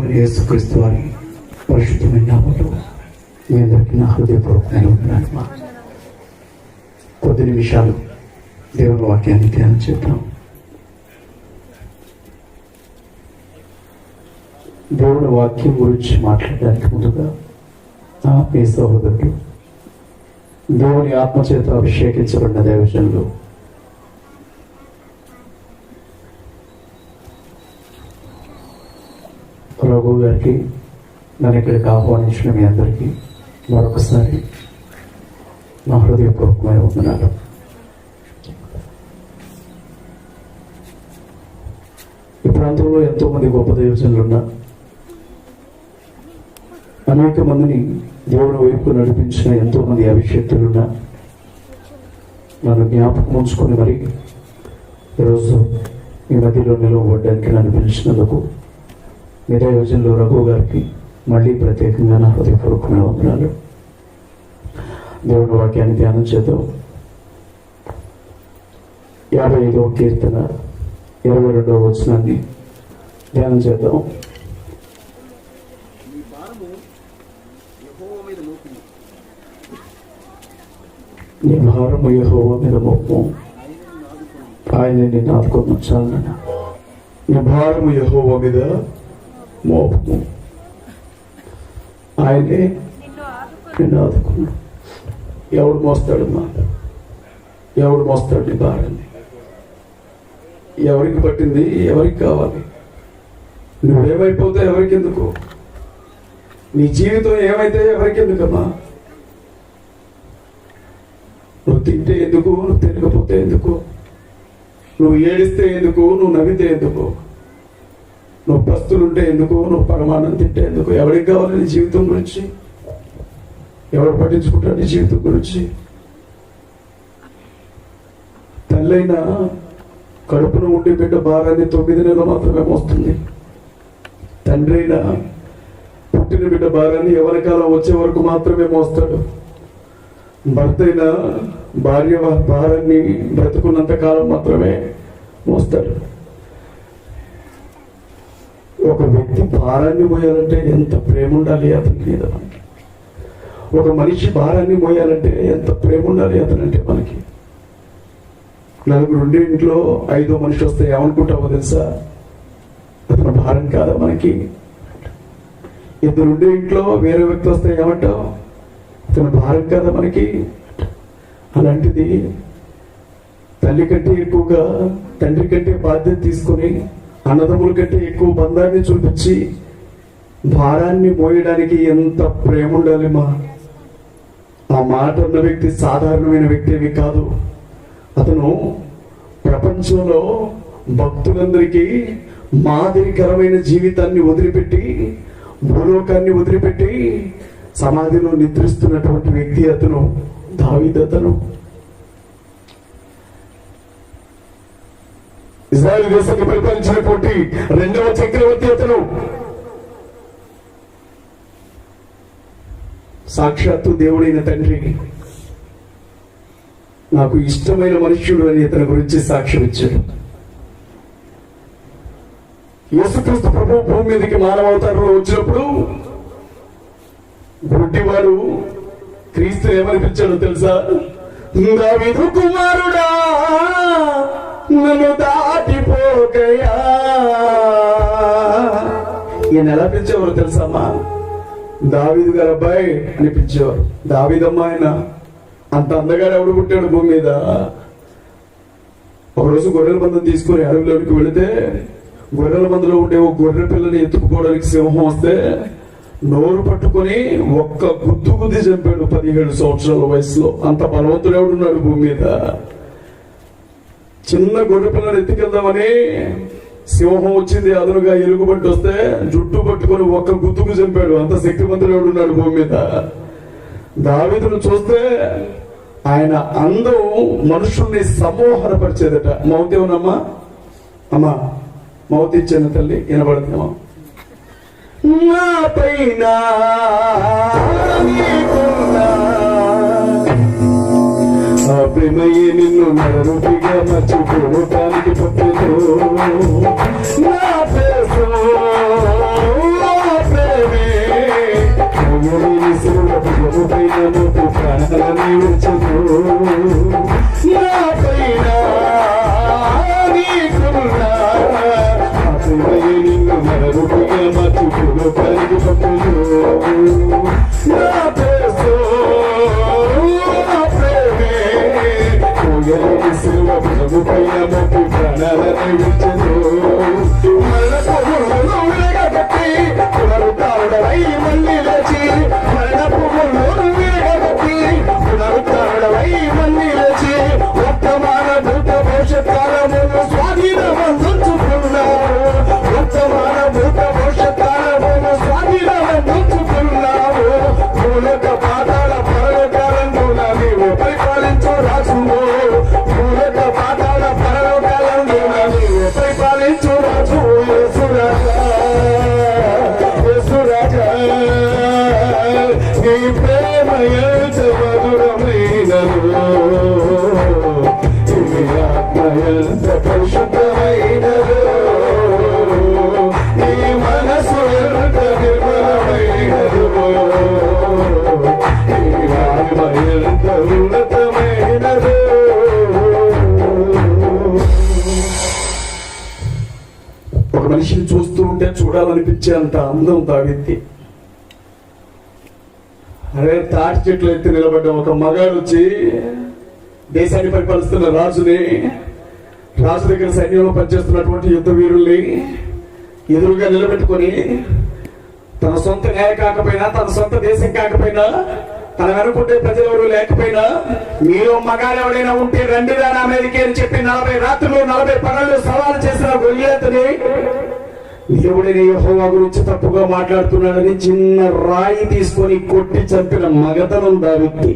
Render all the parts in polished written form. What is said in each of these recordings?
ప్రభువైన యేసుక్రీస్తు వారి పరిశుద్ధమైన నామములో మీ అందరికీ నా హృదయపూర్వకమైన వందనాలు. కొద్ది నిమిషాలు దేవుని వాక్యాన్ని ధ్యానం చేద్దాం. దేవుని వాక్యం గురించి మాట్లాడడానికి ముందుగా నా ప్రియ సహోదరుడు, దేవుని ఆత్మచేత అభిషేకించబడిన దైవజనులు రఘు గారికి, నన్ను ఇక్కడికి ఆహ్వానించిన మీ అందరికీ మరొకసారి నా హృదయపూర్వకమైన వందనాలు. ఈ ప్రాంతంలో ఎంతోమంది గొప్ప దైవజనులు ఉన్నా, అనేక మందిని దేవుని వైపు నడిపించిన ఎంతోమంది అభిషేక్తులున్నా, నన్ను జ్ఞాపకం ఉంచుకొని మరి ఈరోజు ఈ మధ్యలో నిలవబడ్డానికి నన్ను పిలిచినందుకు మీ దైవజనులు రఘు గారికి మళ్ళీ ప్రత్యేకంగా నా హృదయపూర్వకమైన వందనాలు. దేవుని వాక్యాన్ని ధ్యానం చేద్దాం. 55వ కీర్తన 22వ వచనాన్ని ధ్యానం చేద్దాం. నీ భారము యెహోవా మీద మోపుము, ఆయన నిన్ను ఆదుకొని ఉంచాలన్న. నీ భారము యెహోవా మీద మోపుము, ఆయనే నిన్ను ఆదుకున్నాడు. ఎవడు మోస్తాడమ్మా? ఎవడు మోస్తాడు నీ భారాన్ని? ఎవరికి పట్టింది? ఎవరికి కావాలి? నువ్వేమైపోతే ఎవరికి ఎందుకు? నీ జీవితం ఏమైతే ఎవరికి ఎందుకమ్మా? నువ్వు తింటే ఎందుకు? నువ్వు తినకపోతే ఎందుకు? నువ్వు ఏడిస్తే ఎందుకు? నువ్వు నవ్వితే ఎందుకు? నువ్వు పస్తులుంటే ఎందుకు? నువ్వు పరమాన్నం తింటే ఎందుకు? ఎవరికి కావాలి నీ జీవితం గురించి? ఎవరు పట్టించుకుంటారు నీ జీవితం గురించి? తల్లైనా కడుపున ఉండే బిడ్డ భారాన్ని 9 నెలలు మాత్రమే మోస్తుంది. తండ్రి అయినా పుట్టిన బిడ్డ భారాన్ని ఎవరి కాలం వచ్చే వరకు మాత్రమే మోస్తాడు. భర్త అయినా భార్య భారాన్ని బ్రతుకున్నంత కాలం మాత్రమే మోస్తాడు. ఒక వ్యక్తి భారాన్ని మోయాలంటే ఎంత ప్రేమ ఉండాలి అతని మీద మనకి. ఒక మనిషి భారాన్ని మోయాలంటే ఎంత ప్రేమ ఉండాలి అతనంటే మనకి. నలుగురు ఉండే ఇంట్లో 5వ మనిషి వస్తే ఏమనుకుంటావో తెలుసా? అతను భారం కాదా మనకి? 2 ఉండే ఇంట్లో వేరే వ్యక్తి వస్తే ఏమంటావు? అతను భారం కాదా మనకి? అలాంటిది తల్లి కంటే ఎక్కువగా తండ్రి కంటే బాధ్యత తీసుకొని, అన్నదమ్ముల కంటే ఎక్కువ బంధాన్ని చూపించి భారాన్ని మోయడానికి ఎంత ప్రేమ ఉండాలి మా. ఆ మాట ఉన్న వ్యక్తి సాధారణమైన వ్యక్తి ఏమీ కాదు. అతను ప్రపంచంలో భక్తులందరికీ మాదిరికరమైన జీవితాన్ని వదిలిపెట్టి, భూలోకాన్ని వదిలిపెట్టి సమాధిలో నిద్రిస్తున్నటువంటి వ్యక్తి అతను. దావీదు అతను. ఇజ్రాయెల్ దేశాన్ని పరిపాలించినటువంటి 2వ చక్రవర్తి అతను. సాక్షాత్తు దేవుడైన తండ్రి నాకు ఇష్టమైన మనుష్యుడు అని అతని గురించి సాక్ష్యం ఇచ్చాడు. యేసుక్రీస్తు ప్రభు భూమి మీదకి మానవ అవతారంలో వచ్చినప్పుడు గుడ్డివాడు క్రీస్తు ఏమనిపించాడో తెలుసా? దావీదు కుమారుడా, నన్ను దాటిపోకయా. ఈయన ఎలా పిలిచేవారు తెలుసమ్మా? దావీదు గారు అబ్బాయి అనిపించేవారు. దావీదమ్మ ఆయన. అంత అందగాడు ఎవడు పుట్టాడు భూమి మీద? ఒకరోజు గొర్రెల మందం తీసుకుని అడవిలోకి వెళితే గొర్రెల మందలో ఉండే ఒక గొర్రె పిల్లని ఎత్తుకుపోవడానికి సింహం వస్తే నోరు పట్టుకొని ఒక్క గుద్ది చంపాడు 17 సంవత్సరాల వయసులో. అంత బలవంతుడు ఎవడున్నాడు భూమి మీద? చిన్న గొర్రె పిల్లని ఎత్తుకెళ్దామని సింహం వచ్చింది, అదనుగా ఎలుగుబంటి వస్తే జుట్టు పట్టుకొని ఒక్క గుద్దుకు చంపాడు. అంత శక్తివంతుడు ఎవడున్నాడు భూమి మీద? దావీదును చూస్తే ఆయన అందం మనుషుల్ని సమోహనపరిచేదట. మౌతేమనమ్మా? అమ్మా మౌత్ ఇచ్చాను తల్లి, వినబడుతున్నామా? నా పైన ప్రేమయ్యే నిన్ను నరరుపిగా మర్చిపోవటానికి పట్టదు. నా పేరు మనిషిని చూస్తూ ఉంటే చూడాలనిపించే అంత అందం దావీదుకి. అరే తాటి చెట్లు ఎత్తి నిలబడ్డ ఒక మగాడు వచ్చి దేశాన్ని పరిపాలిస్తున్న రాజు దగ్గర సైన్యంలో పనిచేస్తున్నటువంటి యుద్ధ వీరుల్ని ఎదురుగా నిలబెట్టుకొని తన సొంత న్యాయ కాకపోయినా, తన సొంత దేశం కాకపోయినా, తన వెనుకుంటే ప్రజలెవరు లేకపోయినా, మీరు మగాడు ఎవరైనా ఉంటే రండి నా మీదకి అని చెప్పి 40 రాత్రులు 40 పగళ్ళు సవాలు చేసిన గొల్లియాతుని దేవుడైన యెహోవా గురించి తప్పుగా మాట్లాడుతున్నాడని చిన్న రాయి తీసుకొని కొట్టి చంపిన మగతనం దావీదుకి.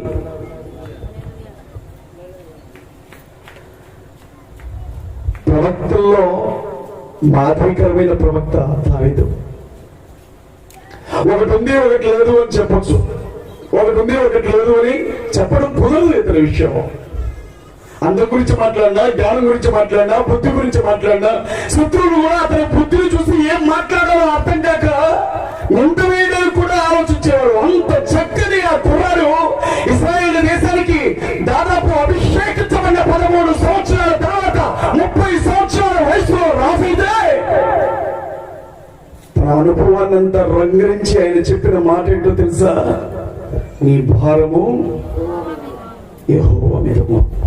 ప్రవక్తల్లో మాదిరికరమైన ప్రవక్త దావీదు. ఒకటి ఉంది ఒకటి లేదు అని చెప్పొచ్చు, ఒకటి ఉంది ఒకటి లేదు అని చెప్పడం కుదరదు. ఇతని విషయం అందరి గురించి మాట్లాడినా, జ్ఞానం గురించి మాట్లాడినా, బుద్ధి గురించి మాట్లాడినా, శత్రువులు కూడా అతని బుద్ధిని చూసి ఏం మాట్లాడాలో అర్థం కాక నింట వేయడానికి కూడా ఆలోచించేవాడు. అంత చక్కని ఆ కుర్రాడు ఇశ్రాయేలు దేశానికి దాదాపు అభిషేకించబడిన 13 సంవత్సరాల తర్వాత 30 సంవత్సరాల వయసులో రాజైతే తన అనుభవాన్ని అంతా రంగరించి ఆయన చెప్పిన మాట ఏంటో తెలుసా? నీ భారము యెహోవా మీద మోపు.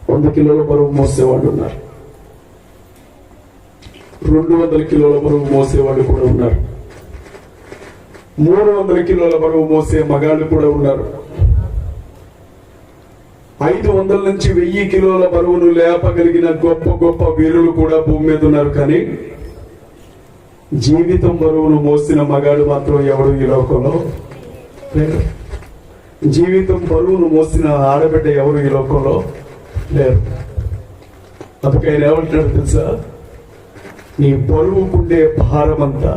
వంద కిలోల బరువు మోసేవాళ్ళు ఉన్నారు, 200 కిలోల బరువు మోసేవాళ్ళు కూడా ఉన్నారు, 300 కిలోల బరువు మోసే మగాళ్ళు కూడా ఉన్నారు, 500 నుంచి 1000 కిలోల బరువును లేపగలిగిన గొప్ప గొప్ప వీరులు కూడా భూమి మీద ఉన్నారు. కానీ జీవితం బరువును మోసిన మగాడు మాత్రం ఎవడు ఈ లోకంలో లేరు. జీవితం బరువును మోసిన ఆడబిడ్డ ఎవరు ఈ లోకంలో లేరు. అందుకే ఆయన ఏమంటాడు తెలుసా? నీ బరువుకుండే భారం అంతా,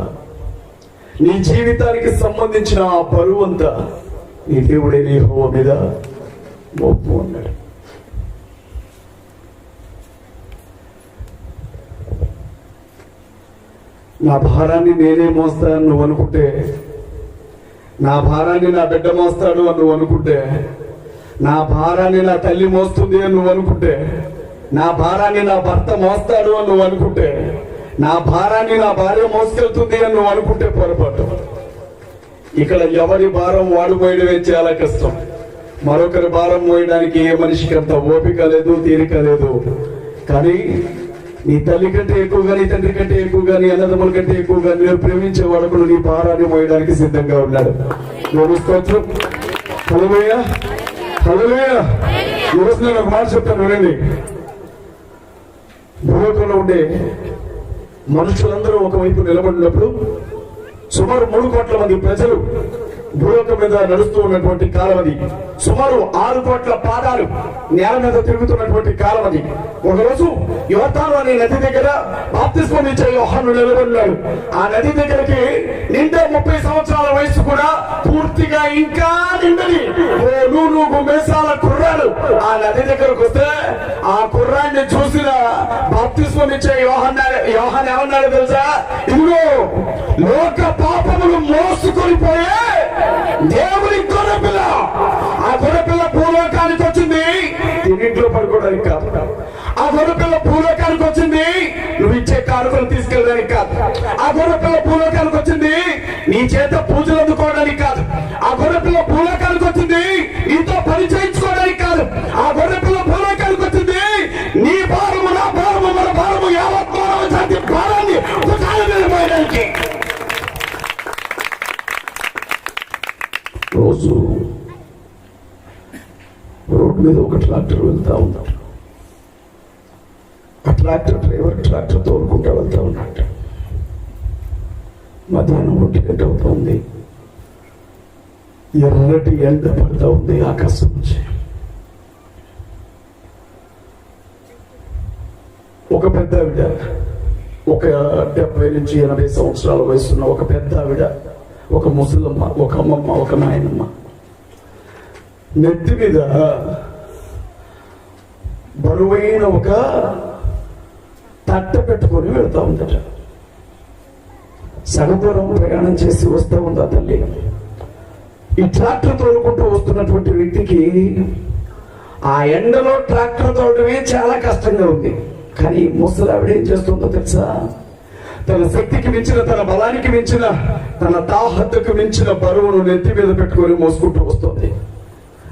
నీ జీవితానికి సంబంధించిన ఆ బరువు అంతా నీ దేవుడైన యెహోవా మీద మోపు అన్నాడు. నా భారాన్ని నేనే మోస్తాను నువ్వు అనుకుంటే, నా భారాన్ని నా బిడ్డ మోస్తాడు అని నువ్వు అనుకుంటే, నా భారాన్ని నా తల్లి మోస్తుంది అని నువ్వు అనుకుంటే, నా భారాన్ని నా భర్త మోస్తాడు అని నువ్వు అనుకుంటే, నా భారాన్ని నా భార్య మోసుకెళ్తుంది అని నువ్వు అనుకుంటే పొరపాటు. ఇక్కడ ఎవరి భారం వాడు మోయడమే చాలా కష్టం. మరొకరి భారం మోయడానికి ఏ మనిషికి అంత ఓపిక లేదు, తీరిక లేదు. కానీ నీ తల్లి కంటే ఎక్కువగా, నీ తండ్రి కంటే ఎక్కువగా, నీ అన్నదమ్ముల కంటే ఎక్కువగా నేను ప్రేమించే వాడుకులు నీ భారాన్ని మోయడానికి సిద్ధంగా ఉన్నాడు. స్తోత్రం. హల్లెలూయా, హల్లెలూయా. ఈరోజు నేను ఒక మాట చెప్తాను వినండి. భూలోకంలో ఉండే మనుషులందరూ ఒకవైపు నిలబడినప్పుడు సుమారు 3 కోట్ల మంది ప్రజలు భూలోకం మీద నడుస్తూ ఉన్నటువంటి కాలం అది. సుమారు 6 కోట్ల పాదాలు నేల మీద తిరుగుతున్నటువంటి కాలం అది. ఒకరోజు యోర్దాను అనే నది దగ్గర బాప్తిస్మం ఇచ్చే యోహాను నిలబడినాడు. ఆ నది దగ్గరికి నిండా 30 సంవత్సరాల వయసు కూడా పూర్తిగా ఇంకా నిండని నూనూగు మేసాల కుర్రాడు ఆ నది దగ్గరకు వస్తే, ఆ కుర్రాన్ని చూసిన బాప్తిస్మం ఇచ్చే యోహాను ఏమన్నాడు తెలుసా? ఇదిగో లోక పాపములు మోసుకొని పోయే దేవుని గొర్రెపిల్ల. ఆ గొర్రెపిల్ల భూలోకానికి వచ్చింది. ఇంట్లో పడుకోవడానికి కాదు. ఆ గొర్రెపిల్ల భూలోకానికి వచ్చింది నువ్వు ఇచ్చే కానుకలు తీసుకెళ్ళడానికి కాదు. ఆ గొర్రెపిల్ల భూలోకానికి వచ్చింది నీ చేత పూజలు అందుకోవడానికి కాదు. ఆ గొర్రెపిల్ల భూలోకానికి వచ్చింది నీతో పని చేయించుకోవడానికి కాదు. ఆ గొర్రెపిల్ల భూలోకానికి వచ్చింది నీ భారము, నా భారము, మన భారము, యావత్ మానవ జాతి భారాన్ని ఒకసారి నిలబోయడానికి. రోజు రోడ్డు మీద ఒక ట్రాక్టర్ వెళ్తా ఉన్నాడు. ఆ ట్రాక్టర్ డ్రైవర్ ట్రాక్టర్ తోలుకుంటా వెళ్తా ఉన్నాడు. మధ్యాహ్నం 1 గంట అవుతుంది. ఎర్రటి ఎండ పడుతూ ఉంది ఆకాశం నుంచి. ఒక పెద్ద ఆవిడ, ఒక 70 నుంచి 80 సంవత్సరాల వయసున్న ఒక పెద్ద ఆవిడ, ఒక ముసలమ్మ, ఒక అమ్మమ్మ, ఒక నాయనమ్మ నెత్తి మీద బరువైన ఒక తట్ట పెట్టుకొని వెళ్తా ఉందట. సగదూరం ప్రయాణం చేసి వస్తూ ఉందా తల్లి. ఈ ట్రాక్టర్ తోలుకుంటూ వస్తున్నటువంటి వ్యక్తికి ఆ ఎండలో ట్రాక్టర్ తోలడమే చాలా కష్టంగా ఉంది. కానీ ముసలావిడ ఏం చేస్తుందో తెలుసా? తన శక్తికి మించిన, తన బలానికి మించిన, తన తాహతకు మించిన బరువును నెత్తి మీద పెట్టుకొని మోసుకుంటూ వస్తుంది.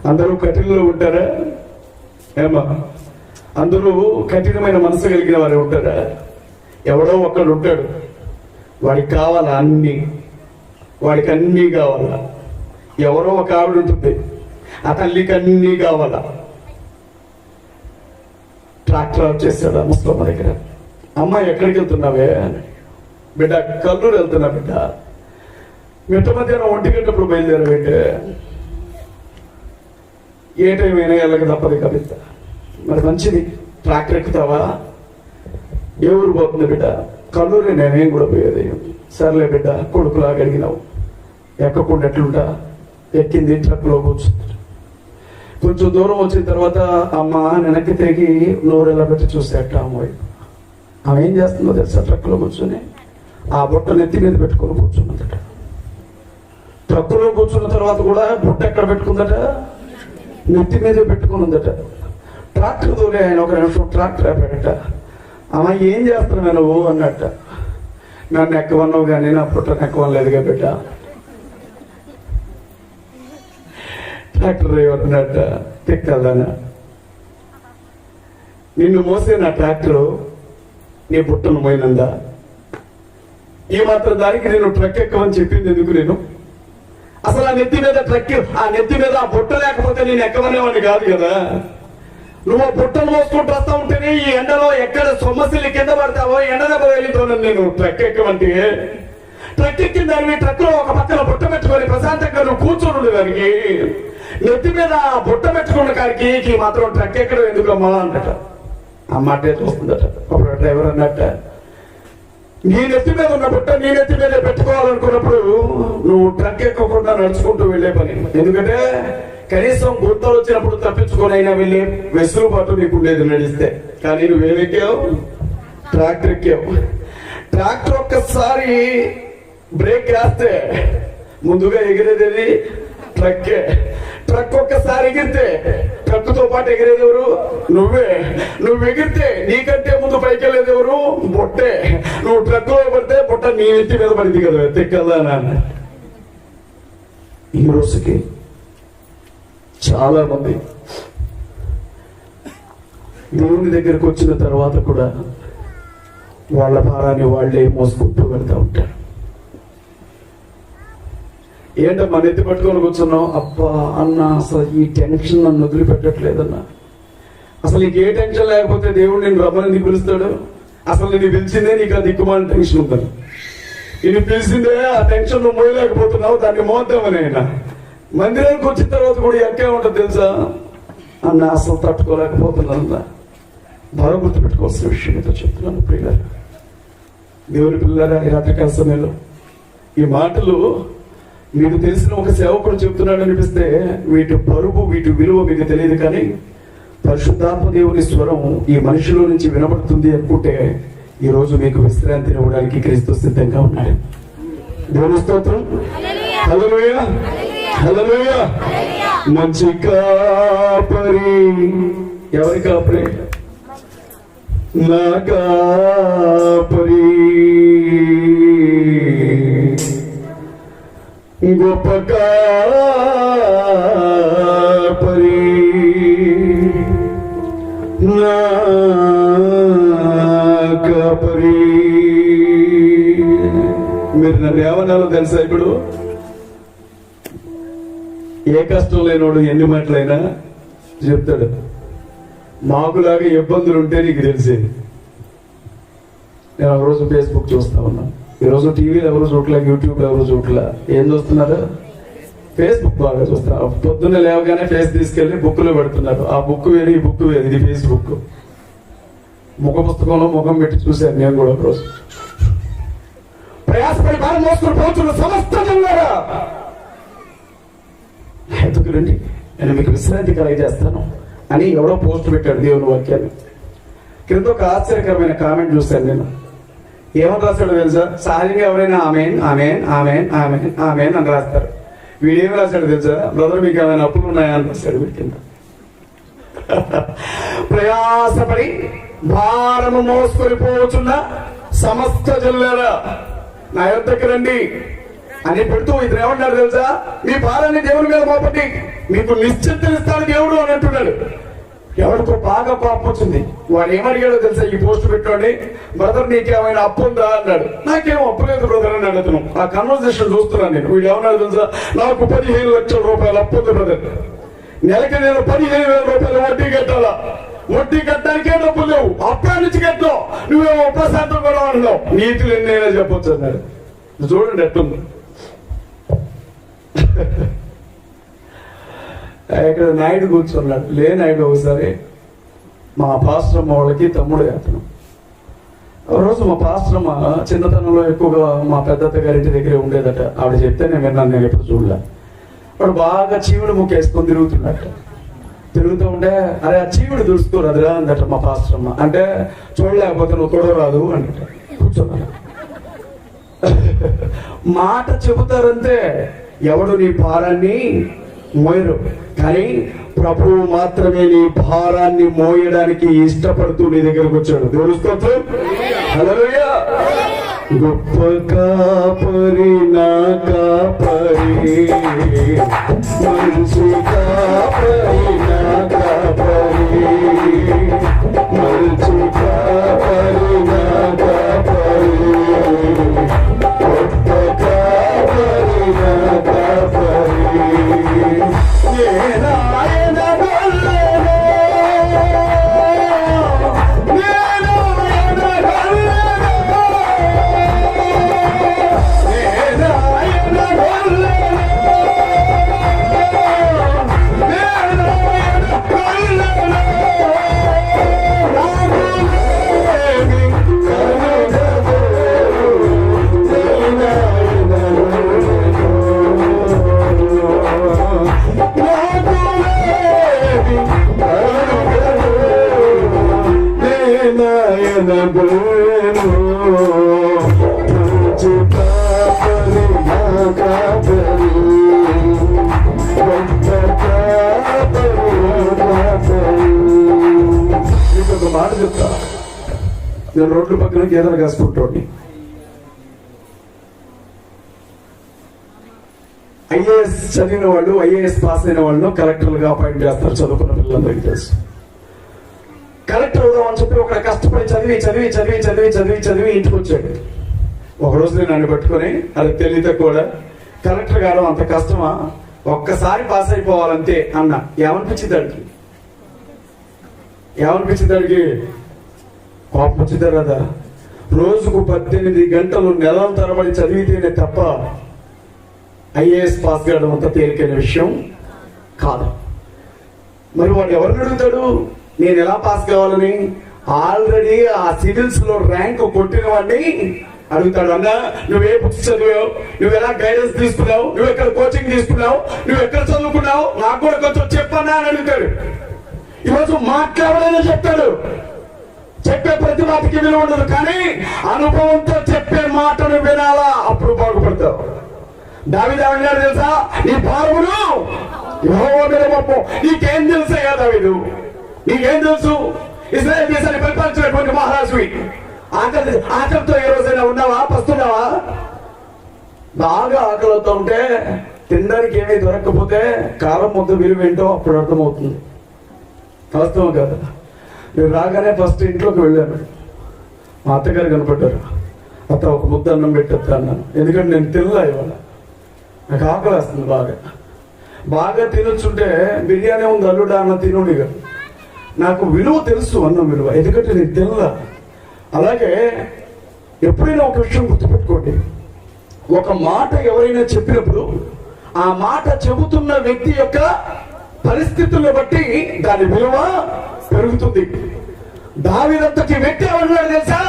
అందరూ కఠినలో ఉంటారా? ఏమా అందరూ కఠినమైన మనసు కలిగిన వారు ఉంటారా? ఎవడో ఒక్కడు ఉంటాడు, వాడికి కావాలా అన్ని, వాడికి అన్నీ కావాలా. ఎవరో ఒక ఆవిడ ఉంటుంది, ఆ తల్లికి అన్నీ కావాలా. ట్రాక్టర్ వచ్చేసాడు ఆ ముసలమ్మ దగ్గర. అమ్మ ఎక్కడికి వెళ్తున్నావే? బిడ్డ కల్లూరు వెళ్తున్నా బిడ్డ. మిట్ట మధ్యాహ్నం 1 గంటప్పుడు బయలుదేరావంటే ఏ టైం అయినా వెళ్ళక తప్పదు కవిత. మరి మంచిది, ట్రాక్టర్ ఎక్కుతావా? ఏ ఊరు పోతుంది బిడ్డ? కల్లూరు. నేనేం కూడా పోయేది. సర్లే బిడ్డ, కొడుకులాగా అడిగినావు, ఎక్కకుండా ఎట్లుంటా? ఎక్కింది, ట్రక్లో కూర్చుంది. కొంచెం దూరం వచ్చిన తర్వాత అమ్మ వెనక్కి తిరిగి నోరెలా పెట్టి చూసేట అమ్మాయి. ఆమె ఏం చేస్తుందో తెలుసా? ట్రక్లో కూర్చొని ఆ బుట్ట నెత్తి మీద పెట్టుకొని కూర్చున్నదట. ట్రక్కులో కూర్చున్న తర్వాత కూడా బుట్ట ఎక్కడ పెట్టుకుందట? నెత్తి మీద పెట్టుకున్నదట. ట్రాక్టర్ తోలే ఆయన ఒక నిమిషం ట్రాక్టర్ ఆపాడట. అమ్మ ఏం చేస్తున్నావు నువ్వు అన్నట్ట. నన్ను ఎక్కవన్నావు కానీ నా పుట్టను ఎక్కవనలేదుగా బిడ్డ. ట్రాక్టర్ డ్రైవర్ అన్నట్ట, తిక్కల్దానా, నిన్ను మోసే నా ట్రాక్టరు నీ బుట్టను మోయినందా? ఈ మాత్రం దానికి నేను ట్రక్ ఎక్కమని చెప్పింది ఎందుకు? నేను అసలు ఆ నెత్తి మీద ట్రక్, ఆ నెత్తి మీద ఆ బుట్ట లేకపోతే నేను ఎక్కమనేవాడిని కాదు కదా. నువ్వు ఆ బుట్టను మోసుకుంటూ వస్తా ఉంటేనే ఈ ఎండలో ఎక్కడ సొమ్మసిల్లి కింద పడతావో ఎండ దెబ్బ వెళ్ళిపోను నేను ట్రక్ ఎక్కమంటే. ట్రక్ ఎక్కిన దాన్ని ట్రక్ లో ఒక పక్కన బుట్ట పెట్టుకొని ప్రశాంతంగా నువ్వు కూర్చోడు దానికి. నెత్తి మీద ఆ బుట్ట పెట్టుకున్న కాడికి మాత్రం ట్రక్ ఎక్కడం ఎందుకమ్మా అంటట. అమ్మాటే చూస్తుందట. అప్పుడు డ్రైవర్ అన్నట్ట, నీ నెత్తి మీద ఉన్న బుట్ట నీ నెత్తి మీద పెట్టుకోవాలనుకున్నప్పుడు నువ్వు ట్రక్ ఎక్కకుండా నడుచుకుంటూ వెళ్లే పని. ఎందుకంటే కనీసం గుర్తలు వచ్చినప్పుడు తప్పించుకొని అయినా వెళ్ళే వెసులుబాటు నీకు ఉండేది నడిస్తే. కానీ నువ్వేమెక్కావు? ట్రాక్టర్ ఎక్కావు. ట్రాక్టర్ ఒక్కసారి బ్రేక్ వేస్తే ముందుగా ఎగిరేది ట్రక్కే. ట్రక్ ఒక్కసారి ఎగిరితే ట్రక్తో పాటు ఎగిరేది ఎవరు? నువ్వే. నువ్వు ఎగిరితే నీకంటే ముందు పైకి వెళ్ళేది ఎవరు? బుట్టే. నువ్వు ట్రక్లో పడితే బుట్ట నీ నెత్తి మీద పడింది కదా, తెక్కదా నాన్న. ఈ రోజుకి చాలా మంది దేవుని దగ్గరకు వచ్చిన తర్వాత కూడా వాళ్ళ భారాన్ని వాళ్ళే మోసుకుంటూ వెళ్తూ ఉంటారు. ఏంటమ్మా నెత్తి పట్టుకొని కూర్చున్నావు? అబ్బా అన్న, అసలు ఈ టెన్షన్ నన్ను వదిలిపెట్టట్లేదన్నా. అసలు నీకు ఏ టెన్షన్ లేకపోతే దేవుడు నేను రమ్మని నీకు పిలుస్తాడు? అసలు నేను పిలిచిందే నీకు ఆ దిక్కుమాల టెన్షన్ ఉందని. నేను పిలిచిందే ఆ టెన్షన్ నువ్వు మోయలేకపోతున్నావు, దాన్ని మోద్దామని. అయినా మందిరానికి వచ్చిన తర్వాత కూడా ఎక్కే ఉంటుంది తెలుసా అన్న, అసలు తట్టుకోలేకపోతున్నాను. బాగా గుర్తుపెట్టుకోవాల్సిన విషయం ఏదో చెప్తున్నాను ప్రియులారా, దేవుని పిల్లలారా. ఈ రాత్రికాల సమయంలో ఈ మాటలు మీకు తెలిసిన ఒక సేవకుడు చెప్తున్నాడు అనిపిస్తే వీటి బరువు, వీటి విలువ మీకు తెలియదు. కానీ పరిశుద్ధాత్మ దేవుని స్వరం ఈ మనిషిలో నుంచి వినబడుతుంది అనుకుంటే ఈ రోజు మీకు విశ్రాంతిని ఇవ్వడానికి క్రీస్తు సిద్ధంగా ఉన్నాడు. దేవుని స్తోత్రం. హల్లెలూయా, హల్లెలూయా. మంచి కాపరి ఎవరి కాపరి? నా కాపరి, గొప్ప కాపరి, నా కాపరి. మీరు నన్ను ఏమన్నాలో తెలుసా? ఇప్పుడు ఏ కష్టం లేనోడు ఎన్ని మాటలైనా చెప్తాడు. మాకులాగా ఇబ్బందులు ఉంటే నీకు తెలిసేది. నేను ఒకరోజు ఫేస్బుక్ చూస్తా ఉన్నా, ఈరోజు టీవీలో ఎవరు చూడలే, యూట్యూబ్ ఎవరు చూడలే. ఏం చూస్తున్నారు? ఫేస్బుక్ బాగా చూస్తున్నారు. పొద్దున్న లేవగానే ఫేస్ తీసుకెళ్లి బుక్ లో పెడుతున్నారు. ఆ బుక్ వేరు, ఈ బుక్ వేరు. ఇది ఫేస్బుక్. ముఖ పుస్తకంలో ముఖం పెట్టి చూశాను నేను కూడా ఒకరోజు. ప్రయాసపడి భారం మోసుకుని పోతున్న సమస్త జనులారా, ఎందుకు రండి, నేను మీకు విశ్రాంతి కలగజేస్తాను అని ఎవడో పోస్ట్ పెట్టాడు దేవుని వాక్యాన్ని. క్రింద ఒక ఆశ్చర్యకరమైన కామెంట్ చూశాను నేను. ఏమని రాశాడో తెలుసా? సహజంగా ఎవరైనా amen amen amen amen amen అని రాస్తారు. వీడేం రాశాడు తెలుసా? బ్రదర్ మీకు ఏమైనా అప్పులు ఉన్నాయా అని రాశాడు వీడి కింద. ప్రయాసపడి భారము మోసుకొని పోతున్న సమస్త జనులారా నా యొద్దకు రండి అని పెడుతూ ఇతను ఏమన్నాడు తెలుసా? మీ భారాన్ని దేవుని మీద మోపండి, మీకు నిశ్చింతనిస్తాడు దేవుడు అని అంటున్నాడు. ఎవరికో బాగా కోపం వచ్చింది. వాడు ఏమడిగాడో తెలుసా? ఈ పోస్ట్ పెట్టండి, బ్రదర్ నీకేమైనా అప్పు ఉందా అన్నాడు. నాకేం అప్పు లేదు బ్రదర్ అని అడుగుతాను. ఆ కన్వర్సేషన్ చూస్తున్నాను నేను. వీడు ఏమన్నాడు తెలుసా? నాకు 15 లక్షల రూపాయలు అప్పు ఉంది బ్రదర్, నెలకి నేను 15,000 రూపాయలు వడ్డీ కట్టాలా, వడ్డీ కట్టడానికే డబ్బులు లేవు, అప్పటి నుంచి కట్టావు, నువ్వేమో 30% కూడా అన్నావు. నీతులు ఎన్నైనా చెప్పొచ్చు అన్నాడు. చూడండి ఎట్టుంది. ఇక్కడ నాయుడు కూర్చున్నాడు. నాయుడు ఒకసారి మా పాస్టమ్మ వాళ్ళకి తమ్ముడు అతను. రోజు మా పాస్టమ్మ చిన్నతనంలో ఎక్కువగా మా పెద్దత్త గారింటి దగ్గరే ఉండేదట. ఆవిడ చెప్తే నేను విన్నాను, నేను ఎప్పుడు చూడలే. వాడు బాగా చీవుడు ముక్కేసుకొని తిరుగుతున్నట్ట. తిరుగుతూ ఉంటే అరే ఆ చీవుడు దుడుచుకోరాదురా అందట మా పాస్టమ్మ. అంటే చూడలేకపోతే నువ్వు తొడవరాదు అన్నట. కూర్చోన్నాడు. మాట చెబుతారంతే, ఎవడు నీ భారాన్ని మోయరు. కానీ ప్రభువు మాత్రమే నీ భారాన్ని మోయడానికి ఇష్టపడుతూ నీ దగ్గరకు వచ్చాడు. దేవుని స్తోత్రం. హల్లెలూయా. గొప్ప కాపరి నా కాపరి, మంచి కాపరి నా కాపరి, మంచి కాపరి నా కాపరి, గొప్ప కాపరి నా కాపరి. నేనాయన గొల్లెను, నేనాయన గొల్లెను, నేనాయన గొల్లెను, నేనాయన గొల్లెను. నాకు లేని కరుణను, నేనాయన గొల్లెను, నాకు లేని కరుణను, నేనాయన గొల్లెను. మంచి కాపరి నా కాపరి, గొప్ప కాపరి నా కాపరి. మీకు ఒక మాట చెప్తా. నేను రోడ్ల పక్కన గేదెలు కాసుకుంటోని. ఐఏఎస్ చదివిన వాళ్ళు, ఐఏఎస్ పాస్ అయిన వాళ్ళు కలెక్టర్లుగా అపాయింట్ చేస్తారు. చదువుకున్న పిల్లలందరికీ తెలుసు. కలెక్టర్ అవుదామని చెప్పి ఒక కష్టపడి చదివి చదివి చదివి చదివి చదివి చదివి ఇంటికి వచ్చాడు. ఒకరోజు నేను నన్ను పట్టుకొని, అది తెలియత కూడా కలెక్టర్ కావడం అంత కష్టమా, ఒక్కసారి పాస్ అయిపోవాలంతే అన్న. ఏమనిపించిందాడికి? ఏమనిపించిందాడికి? కోపం వచ్చిందా కదా? రోజుకు 18 గంటలు నెలల తరబడి చదివితేనే తప్ప ఐఏఎస్ పాస్ కావడం అంత తేలికైన విషయం కాదు. మరి వాడు ఎవరిని అడుగుతాడు నేను ఎలా పాస్ కావాలని? ఆల్రెడీ ఆ సివిల్స్ లో ర్యాంక్ కొట్టిన వాడిని అడుగుతాడు. అన్నా నువ్వే బుక్స్ చదివావు, నువ్వు ఎలా గైడెన్స్ తీసుకున్నావు, నువ్వు ఎక్కడ కోచింగ్ తీసుకున్నావు, నువ్వు ఎక్కడ చదువుకున్నావు, నాకు కూడా కొంచెం చెప్పన్నా అని అడుగుతాడు. ఈరోజు మాట్లాడలేదో చెప్తాడు. చెప్పే ప్రతి మాటకి విలువ ఉండదు, కానీ అనుభవంతో చెప్పే మాటను వినాలా, అప్పుడు బాగుపడతావు. దావీదు ఏమన్నాడు తెలుసా? నీ భారమును యెహోవా మీద మోపు. నీకేం తెలుసయ్యా దావీదు? నీకేం తెలుసు? ఇజ్రాయెల్ దేశాన్ని పరిపాలించినటువంటి మహారాజువి. ఆకలితో ఏ రోజైనా ఉన్నావా? పస్తున్నావా? బాగా ఆకలితో ఉంటే తినడానికి ఏమీ దొరకకపోతే కాలం ముద్ద విలువ ఏంటో అప్పుడు అర్థమవుతుంది. వాస్తవం కదా. నేను రాగానే ఫస్ట్ ఇంట్లోకి వెళ్ళాను. మా అత్తగారు కనపడ్డారు. అత్త ఒక ముద్ద అన్నం పెట్టొద్దా అన్నాను. ఎందుకంటే నేను తినలా ఇవాళ, నాకు ఆకలి వస్తుంది. బాగా తినొచ్చుంటే బిర్యానీ ఉంది అల్లుడా అన్న తినుడిగా. నాకు విలువ తెలుసు, అన్నం విలువ, ఎందుకంటే నేను తినలా. అలాగే ఎప్పుడైనా ఒక విషయం గుర్తుపెట్టుకోండి, ఒక మాట ఎవరైనా చెప్పినప్పుడు ఆ మాట చెబుతున్న వ్యక్తి యొక్క పరిస్థితులను బట్టి దాని విలువ పెరుగుతుంది. దావీదంతటి వ్యక్తి ఎవరున్నాడు తెలుసా?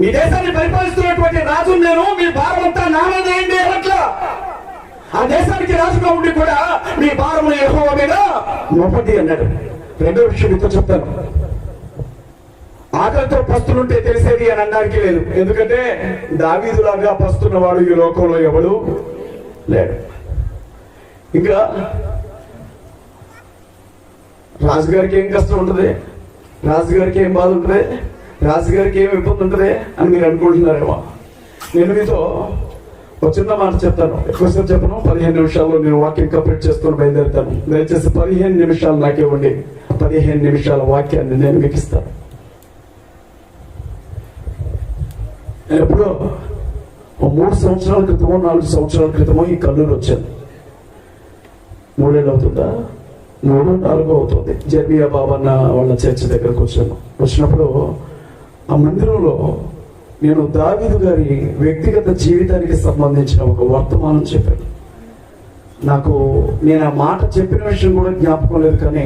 మీ దేశాన్ని పరిపాలిస్తున్నటువంటి రాజు నేను, మీ భారం అంతా నా మీద ఏంటి అట్లా. ఆ దేశానికి రాజుగా ఉండి కూడా మీ భారం యెహోవా మీద మోపండి అన్నాడు. రెండో విషయం మీతో చెప్తాను. ఆకలితో పస్తులుంటే తెలిసేది అని అనడానికి లేదు. ఎందుకంటే దావీదులాగా పస్తున్నవాడు ఈ లోకంలో ఎవడు లేడు. ఇంకా రాజుగారికి ఏం కష్టం ఉంటుంది, రాజుగారికి ఏం బాధ ఉంటుంది, రాజుగారికి ఏం ఇబ్బంది ఉంటుంది అని మీరు అనుకుంటున్నారేమో. నేను మీతో ఒక చిన్న మాట చెప్తాను, ఎక్కువసేపు చెప్పను. 15 నిమిషాల్లో నేను వాక్యం కంప్లీట్ చేసుకుని బయలుదేరుతాను. దయచేసి 15 నిమిషాలు నాకు ఇవ్వండి. 15 నిమిషాల వాక్యాన్ని నేను మీకు ఇస్తాను. నేను ఎప్పుడో 3 సంవత్సరాల క్రితమో 4 సంవత్సరాల క్రితమో ఈ కల్లూరు వచ్చాను. 3 ఏళ్ళు అవుతుందా? 3-4 అవుతుంది. జర్మియా బాబన్న వాళ్ళ చర్చ్ దగ్గరకు వచ్చాను. వచ్చినప్పుడు ఆ మందిరంలో నేను దావీదు గారి వ్యక్తిగత జీవితానికి సంబంధించిన ఒక వర్తమానం చెప్పాను. నేను ఆ మాట చెప్పిన విషయం కూడా జ్ఞాపకం లేదు, కానీ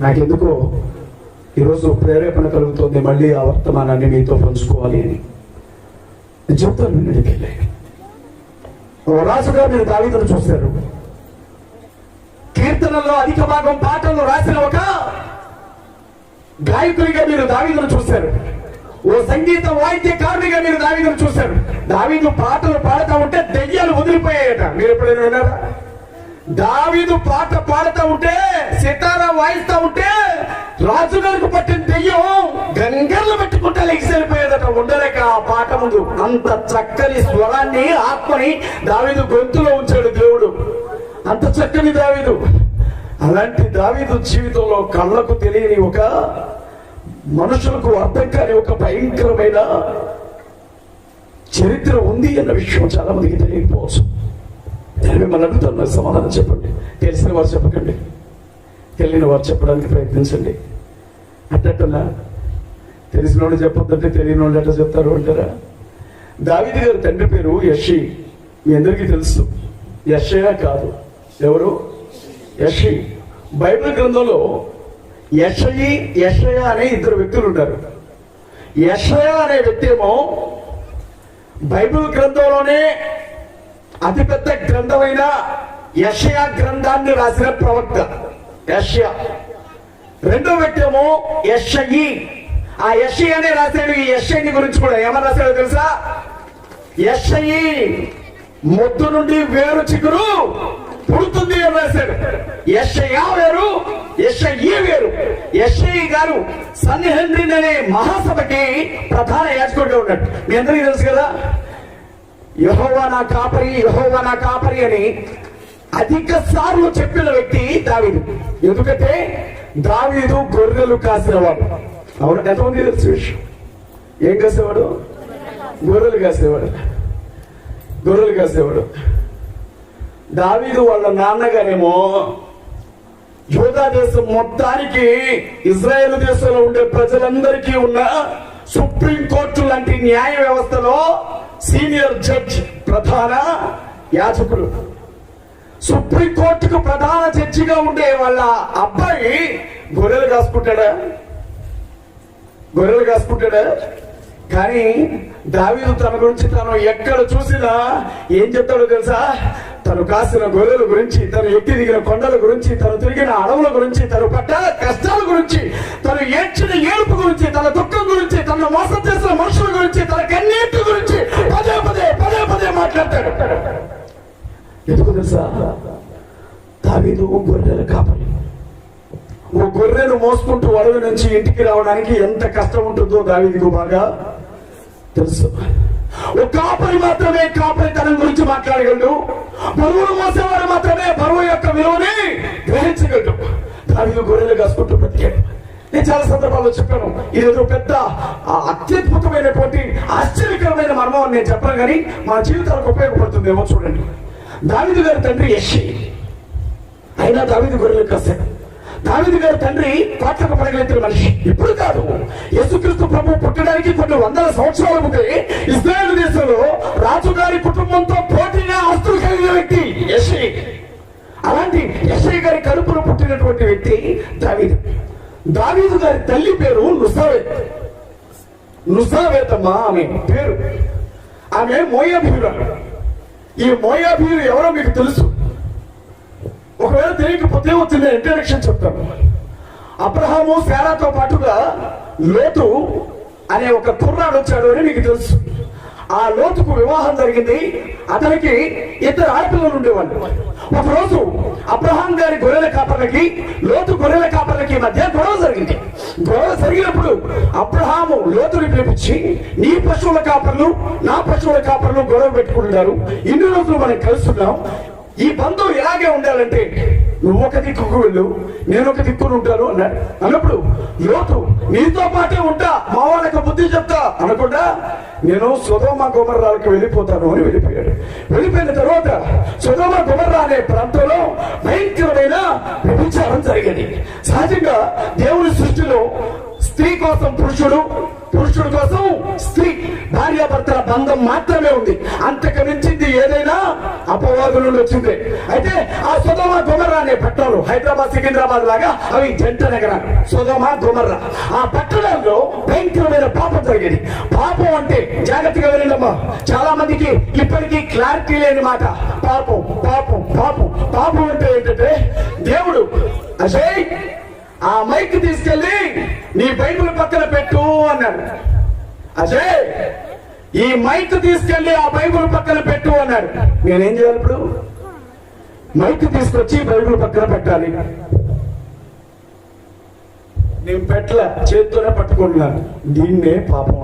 నాకెందుకో ఈరోజు ప్రేరేపణ కలుగుతుంది మళ్ళీ ఆ వర్తమానాన్ని మీతో పంచుకోవాలి అని. నేను చెప్తాను, వినండి. ఓ రాజుగా మీరు దావీదును చూశారు. కీర్తనలో అధిక భాగం పాటలు రాసిన ఒక గాయకుడిగా మీరు దావీదును చూశారు. ఓ సంగీత వాయిద్యకారుడిగా మీరు దావీదును చూశారు. దావీదు పాటలు పాడుతూ ఉంటే దెయ్యాలు వదిలిపోయాయట. మీరు ఎప్పుడైనా విన్నారా? దావీదు పాట పాడుతూ ఉంటే, సితారా వాయిస్తూ ఉంటే రాజుగారికి పట్టిన దెయ్యం గంగర్లు పెట్టుకుంటే లెగిసిపోయేదట. ఉండలేక ఆ పాట ముందు అంత చక్కని స్వరాన్ని, ఆత్మని దావీదు గొంతులో ఉంచాడు దేవుడు. అంత చక్కని దావీదు. అలాంటి దావీదు జీవితంలో కళ్ళకు తెలియని ఒక, మనుషులకు అర్థం కాని ఒక భయంకరమైన చరిత్ర ఉంది అన్న విషయం చాలా మందికి తెలియకపోవచ్చు. నేను మిమ్మల్ని అడుగుతాను, సమాధానం చెప్పండి. తెలిసిన వారు చెప్పకండి, తెలియని వారు చెప్పడానికి ప్రయత్నించండి. అట్టట్టున్నా తెలిసిన వాళ్ళు చెప్పొద్దంటే తెలియని వాళ్ళు ఎట్లా చెప్తారు అంటారా? దావీదు గారి తండ్రి పేరు యెషీ. మీ అందరికీ తెలుసు. యెషయా కాదు, ఎవరు? యెషీ. బైబిల్ గ్రంథంలో యెషయా అనే 2 వ్యక్తులు ఉంటారు. యెషయా అనే వ్యక్తి ఏమో బైబిల్ గ్రంథంలోనే అతిపెద్ద గ్రంథమైన యెషయా గ్రంథాన్ని రాసిన ప్రవక్త యెషయా. రెండో వ్యక్తి ఏమో యెషయి. ఆ యెషయి అనే రాశాడు. ఈ యెషయిని గురించి కూడా ఏమని రాశాడో తెలుసా? యెషయి మొద్దు నుండి వేరు చిగురు పుడుతుంది అని రాశాడు. యెషయా వేరు, యెషయి వేరు. యెషయి గారు సన్హెద్రిన్ అనే మహాసభకి ప్రధాన యాజకుడిగా ఉన్నాడు. మీ అందరికీ తెలుసు కదా. యెహోవా నా కాపరి, యెహోవా నా కాపరి అని అధిక సార్లు చెప్పిన వ్యక్తి దావీదు. ఎందుకంటే దావీదు గొర్రెలు కాసేవాడు. అవును, ఎంతమంది తెలుసు విషయం? ఏం కాసేవాడు? గొర్రెలు కాసేవాడు. దావీదు వాళ్ళ నాన్నగారేమో యూదా దేశం మొత్తానికి, ఇజ్రాయేల్ దేశంలో ఉండే ప్రజలందరికీ ఉన్న సుప్రీం కోర్టు లాంటి న్యాయ వ్యవస్థలో సీనియర్ జడ్జ్, ప్రధాన యాజకుడు. సుప్రీం కోర్టుకు ప్రధాన జడ్జిగా ఉండే వాళ్ళ అబ్బాయి గొర్రెలు కాసుకుంటాడా? కానీ దావీదు తన గురించి తాను ఎక్కడ చూసినా ఏం చెప్తాడో తెలుసా? తను కాసిన గొర్రెల గురించి, తను ఎక్కి దిగిన కొండల గురించి, తను తిరిగిన అడవుల గురించి, తను పడ్డ కష్టాల గురించి, తను ఏడ్చిన ఏడుపు గురించి, తన దుఃఖం గురించి, తన మోసం చేసిన మనుషుల గురించి, తన కన్నీటి గురించి పదే పదే మాట్లాడతాడు. ఎందుకు తెలుసా? దావీదు గొర్రెల కాపరి. ఓ గొర్రెను మోసుకుంటూ అడవి నుంచి ఇంటికి రావడానికి ఎంత కష్టం ఉంటుందో దావీదుకు బాగా తెలుసు. ఒక కాపరి మాత్రమే కాపరితనం గురించి మాట్లాడగలడు. బరువును మోసేవాడు మాత్రమే బరువు యొక్క విలువని గ్రహించగలడు. దావీదు గొర్రెలు కాసుకుంటూ బ్రతికాడు. నేను చాలా సందర్భాల్లో చెప్పాను, ఇదేదో పెద్ద అత్యద్భుతమైనటువంటి ఆశ్చర్యకరమైన మర్మం అని నేను చెప్పను, కానీ మన జీవితాలకు ఉపయోగపడుతుందేమో చూడండి. దావీదు గారి తండ్రి యెష్షయి, అయినా దావీదు గొర్రెలు కాశాడు. దావీదు గారి తండ్రి కోట్లకు పడగలెత్తిన మనిషి. ఇప్పుడు కాదు, యేసుక్రీస్తు ప్రభు పుట్టడానికి కొన్ని వందల సంవత్సరాల ముందే ఇశ్రాయేలు దేశంలో రాజుగారి కుటుంబంతో పోటీగా ఆస్తులు కలిగిన వ్యక్తి యెష్షయి. అలాంటి యెష్షయి గారి కడుపులో పుట్టినటువంటి వ్యక్తి దావీదు. దావీదు గారి తల్లి పేరు నుసావేత్. నుసావేతమ్మ ఆమె పేరు. ఆమె మోయాబీయురాలు. ఈ మోయాబీయులు ఎవరో మీకు తెలుసు. ఒకవేళ తెలియకపోతే వచ్చిన ఇంట్రడక్షన్ చెప్తాను. అబ్రహాము శారాతో పాటుగా లోతు అనే ఒక కుర్రాడు వచ్చాడు అని మీకు తెలుసు. ఆ లోతుకు వివాహం జరిగింది. అతనికి 2 ఆడపిల్లలు ఉండేవాళ్ళు. ఒకరోజు అబ్రహాం గారి గొర్రెల కాపర్లకి లోతు గొర్రెల కాపర్లకి మధ్య గొడవ జరిగింది. గొడవ జరిగినప్పుడు అబ్రహాము లోతుని పిలిపించి, నీ పశువుల కాపర్లు నా పశువుల కాపర్లు గొడవ పెట్టుకుంటున్నారు, ఇన్ని రోజులు మనం కలుస్తున్నాం, ఈ బంధువు ఎలాగే ఉండాలంటే నువ్వు ఒక దిక్కుకు వెళ్ళు, నేను ఒక దిక్కును ఉంటాను అన్నాడు. అన్నప్పుడు లోతు, నీతో పాటే ఉంటా, మా వాళ్ళకి బుద్ధి చెప్తా అనకుండా నేను సొదొమ గొమొర్రాలకు వెళ్ళిపోతాను అని వెళ్ళిపోయాడు. వెళ్ళిపోయిన తర్వాత సొదొమ గొమొర్రా అనే ప్రాంతంలో భయంకరమైన వ్యభిచారం జరిగేది. సహజంగా దేవుని సృష్టిలో స్త్రీ కోసం పురుషుడు, పురుషుడు కోసం స్త్రీ, భార్యాభర్తల బంధం మాత్రమే ఉంది. అంతకు మించింది ఏదైనా అపవాదు నుండి వచ్చింది. అయితే ఆ సొదొమ గొమొర్రా అనే పట్టణాలు, హైదరాబాద్ సికింద్రాబాద్ లాగా అవి జంట నగరాలు. సొదొమ గొమొర్రా ఆ పట్టణాల్లో భయంకరమైన పాపం జరిగేది. పాపం అంటే జాగ్రత్తగా వెళ్ళిందమ్మా, చాలా మందికి ఇప్పటికీ క్లారిటీ లేని మాట. పాపం పాపం పాపం పాపం అంటే ఏంటంటే, దేవుడు అజయ్ ఆ మైక్ తీసుకెళ్ళి నీ బైబిల్ పక్కన పెట్టు అన్నాడు. అజయ్ ఈ మైక్ తీసుకెళ్ళి ఆ బైబిల్ పక్కన పెట్టు అన్నాడు. నేనేం చేయాలి ఇప్పుడు? మైక్ తీసుకొచ్చి బైబిల్ పక్కన పెట్టాలి. నేను పెట్టలే, చేత్తోనే పట్టుకుంటున్నాను. దీన్నే పాపం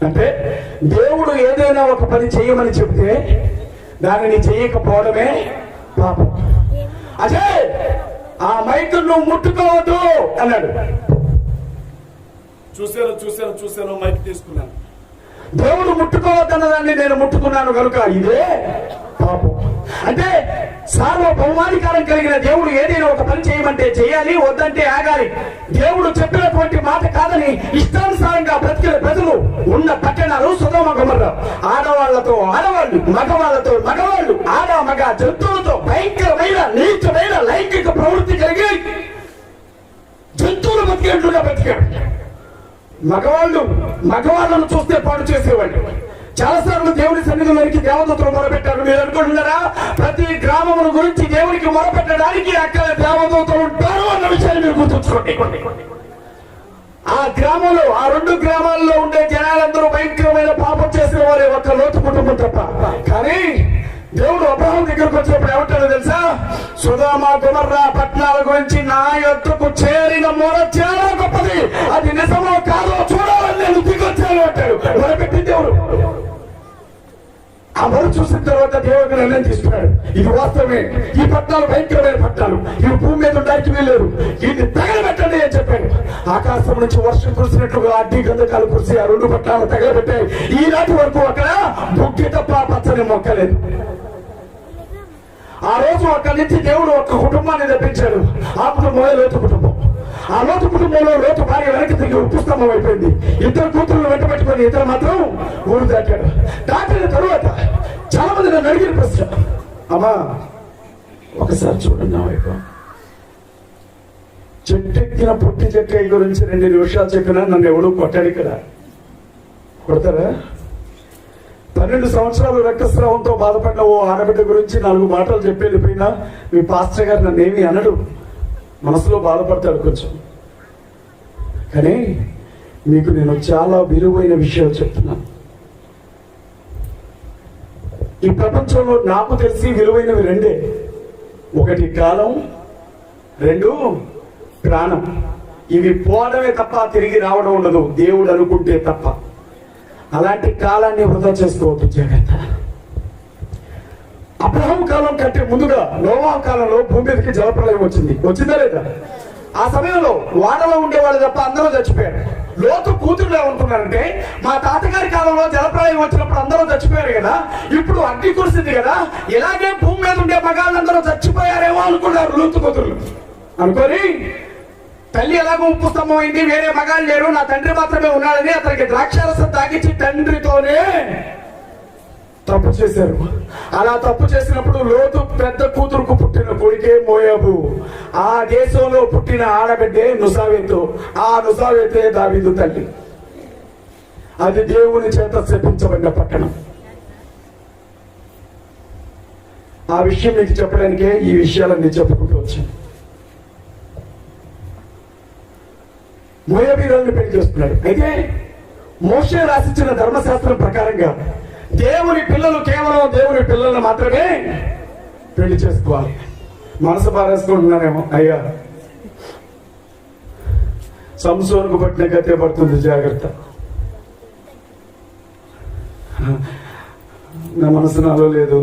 అంటే దేవుడు ఏదైనా ఒక పని చేయమని చెప్తే దానిని చేయకపోవడమే పాపం. అజయ్ ఆ మైక్ నువ్వు ముట్టుకోవద్దు అన్నాడు. చూశాను మైక్ తీసుకున్నాను. దేవుడు ముట్టుకోవద్దన్నదాన్ని నేను ముట్టుకున్నాను కనుక ఇదే పాపం. అంటే సార్వభౌమాధికారం కలిగిన దేవుడు ఏదైనా ఒక పని చేయమంటే చేయాలి, వద్దంటే ఆగాలి. దేవుడు చెప్పినటువంటి మాట కాదని ఇష్టానుసారంగా బ్రతికిన ప్రజలు ఉన్న పట్టణాలు సొదొమ గొమొర్రా. ఆడవాళ్లతో ఆడవాళ్ళు, మగవాళ్లతో మగవాళ్ళు, ఆడ మగ జంతువులతో భయంకరమైన నీచమైన లైంగిక ప్రవృత్తి కలిగి జంతువులు బతికేట్లుగా బతికాడు. మగవాళ్ళను చూస్తే పాడు చేసేవాళ్ళు. చాలా సార్లు దేవుని సన్నిధిలోనికి దేవదూతలు మొరపెట్టారు. మీరు అనుకుంటున్నారా ప్రతి గ్రామముల గురించి దేవునికి మొరపెట్టడానికి అక్కడ దేవదూతలు ఉంటారు అన్న విషయాన్ని మీరు గుర్తుంచుకోండి. ఆ గ్రామంలో, ఆ 2 గ్రామాల్లో ఉండే జనాలందరూ భయంకరమైన పాపం చేసిన వారే, ఒక్క లోతు కుటుంబం తప్ప. కానీ దేవుడు అబ్రహాం దగ్గరకు వచ్చినప్పుడు ఏమంటాడో తెలుసా? సొదొమ గొమొర్రా పట్టణాల గురించి నా యొద్దకు చేరిన మొర చాలా గొప్పది, అది నిజమో కాదో చూడాలని నేను దిగొచ్చాను అంటాడు. మొరపెట్టింది దేవుడు. ఆ మొర చూసిన తర్వాత దేవుడికి నిర్ణయం తీసుకున్నాడు. ఇది వాస్తవమే, ఈ పట్టణాలు భయంకరమైన పట్టణాలు, ఇవి భూమి మీద ఉండడానికి వీల్లేదు, ఇది తగలబెట్టండి అని చెప్పాడు. ఆకాశం నుంచి వర్షం కురిసినట్లుగా అడ్డి గంధకాలు కురిసి ఆ 2 పట్టణాలు తగలబెట్టాయి. ఈనాటి వరకు అక్కడ బుగ్గి తప్ప పచ్చని మొక్కలేదు. ఆ రోజు అక్కడి నుంచి దేవుడు ఒక కుటుంబాన్ని తెప్పించాడు. ఆ కుటుంబమే లోతు కుటుంబం. ఆ లోతు కుటుంబంలో లోతు భార్య వెనక్కి తిరిగి ఉప్పుస్తంభం అయిపోయింది. 2 కూతుర్లు వెంట పెట్టుకుని ఇతరు మాత్రం ఊరు దాటాడు. దాటిన తరువాత చాలా మంది నన్ను అడిగిన ప్రశ్న, అమ్మా ఒకసారి చూడండి నా వైపు, చెట్టెక్కిన పుట్టి చెక్కయ్య గురించి 2 నిమిషాలు చెప్పినా నన్ను ఎవడు కొట్టాడు ఇక్కడ, కొడతారా? 12 సంవత్సరాలు రక్తస్రావంతో బాధపడిన ఓ ఆడబిడ్డ గురించి 4 మాటలు చెప్పి వెళ్ళిపోయినా మీ పాస్టర్ గారు నన్ను ఏమీ అనడు, మనసులో బాధపడతాడు కొంచెం. కానీ మీకు నేను చాలా విలువైన విషయాలు చెప్తున్నాను. ఈ ప్రపంచంలో నాకు తెలిసి విలువైనవి 2. 1 కాలం, 2 ప్రాణం. ఇవి పోవడమే తప్ప తిరిగి రావడం ఉండదు, దేవుడు అనుకుంటే తప్ప. అలాంటి కాలాన్ని వృధా చేసుకోవద్దు, జాగ్రత్త. అబ్రహాం కాలం కంటే ముందుగా నోవా కాలంలో భూమి మీదకి జలప్రలయం వచ్చిందా లేదా? ఆ సమయంలో వాడలో ఉండేవాళ్ళు తప్ప అందరూ చచ్చిపోయారు. లోతు కూతురు ఏమనుకున్నారంటే, మా తాతగారి కాలంలో జలప్రలయం వచ్చినప్పుడు అందరూ చచ్చిపోయారు కదా, ఇప్పుడు అగ్ని కురిసింది కదా, ఇలాగే భూమి మీద ఉండే మగాళ్ళందరూ చచ్చిపోయారేమో అనుకున్నారు లోతు కూతురు. అనుకొని తల్లి ఎలాగో ఉప్పు స్తంభం అయింది, వేరే మగాళ్ళు లేరు, నా తండ్రి మాత్రమే ఉన్నాడని అతనికి ద్రాక్షారసం తాగించి తండ్రితోనే తప్పు చేశారు. అలా తప్పు చేసినప్పుడు లోతు పెద్ద కూతురుకు పుట్టిన కొడుకే మోయాబు. ఆ దేశంలో పుట్టిన ఆడబిడ్డే నుసావేతు. ఆ నుసావేతే దావీదు తల్లి. అది దేవుని చేత శపించబడిన పట్టణం. ఆ విషయం మీకు చెప్పడానికే ఈ విషయాలన్నీ చెప్పుకుంటూ వచ్చాను. మోయాబీయులను పెళ్లి చేస్తున్నాడు. అయితే మోషే రాసిచ్చిన ధర్మశాస్త్రం ప్రకారంగా దేవుని పిల్లలు కేవలం దేవుని పిల్లలను మాత్రమే పెళ్లి చేసుకోవాలి. మనసు పారేసుకుంటున్నారేమో, అయ్యా సంసోనుకు పట్టిన గతే పడుతుంది, జాగ్రత్త. నా మనసు నాలో లేదు,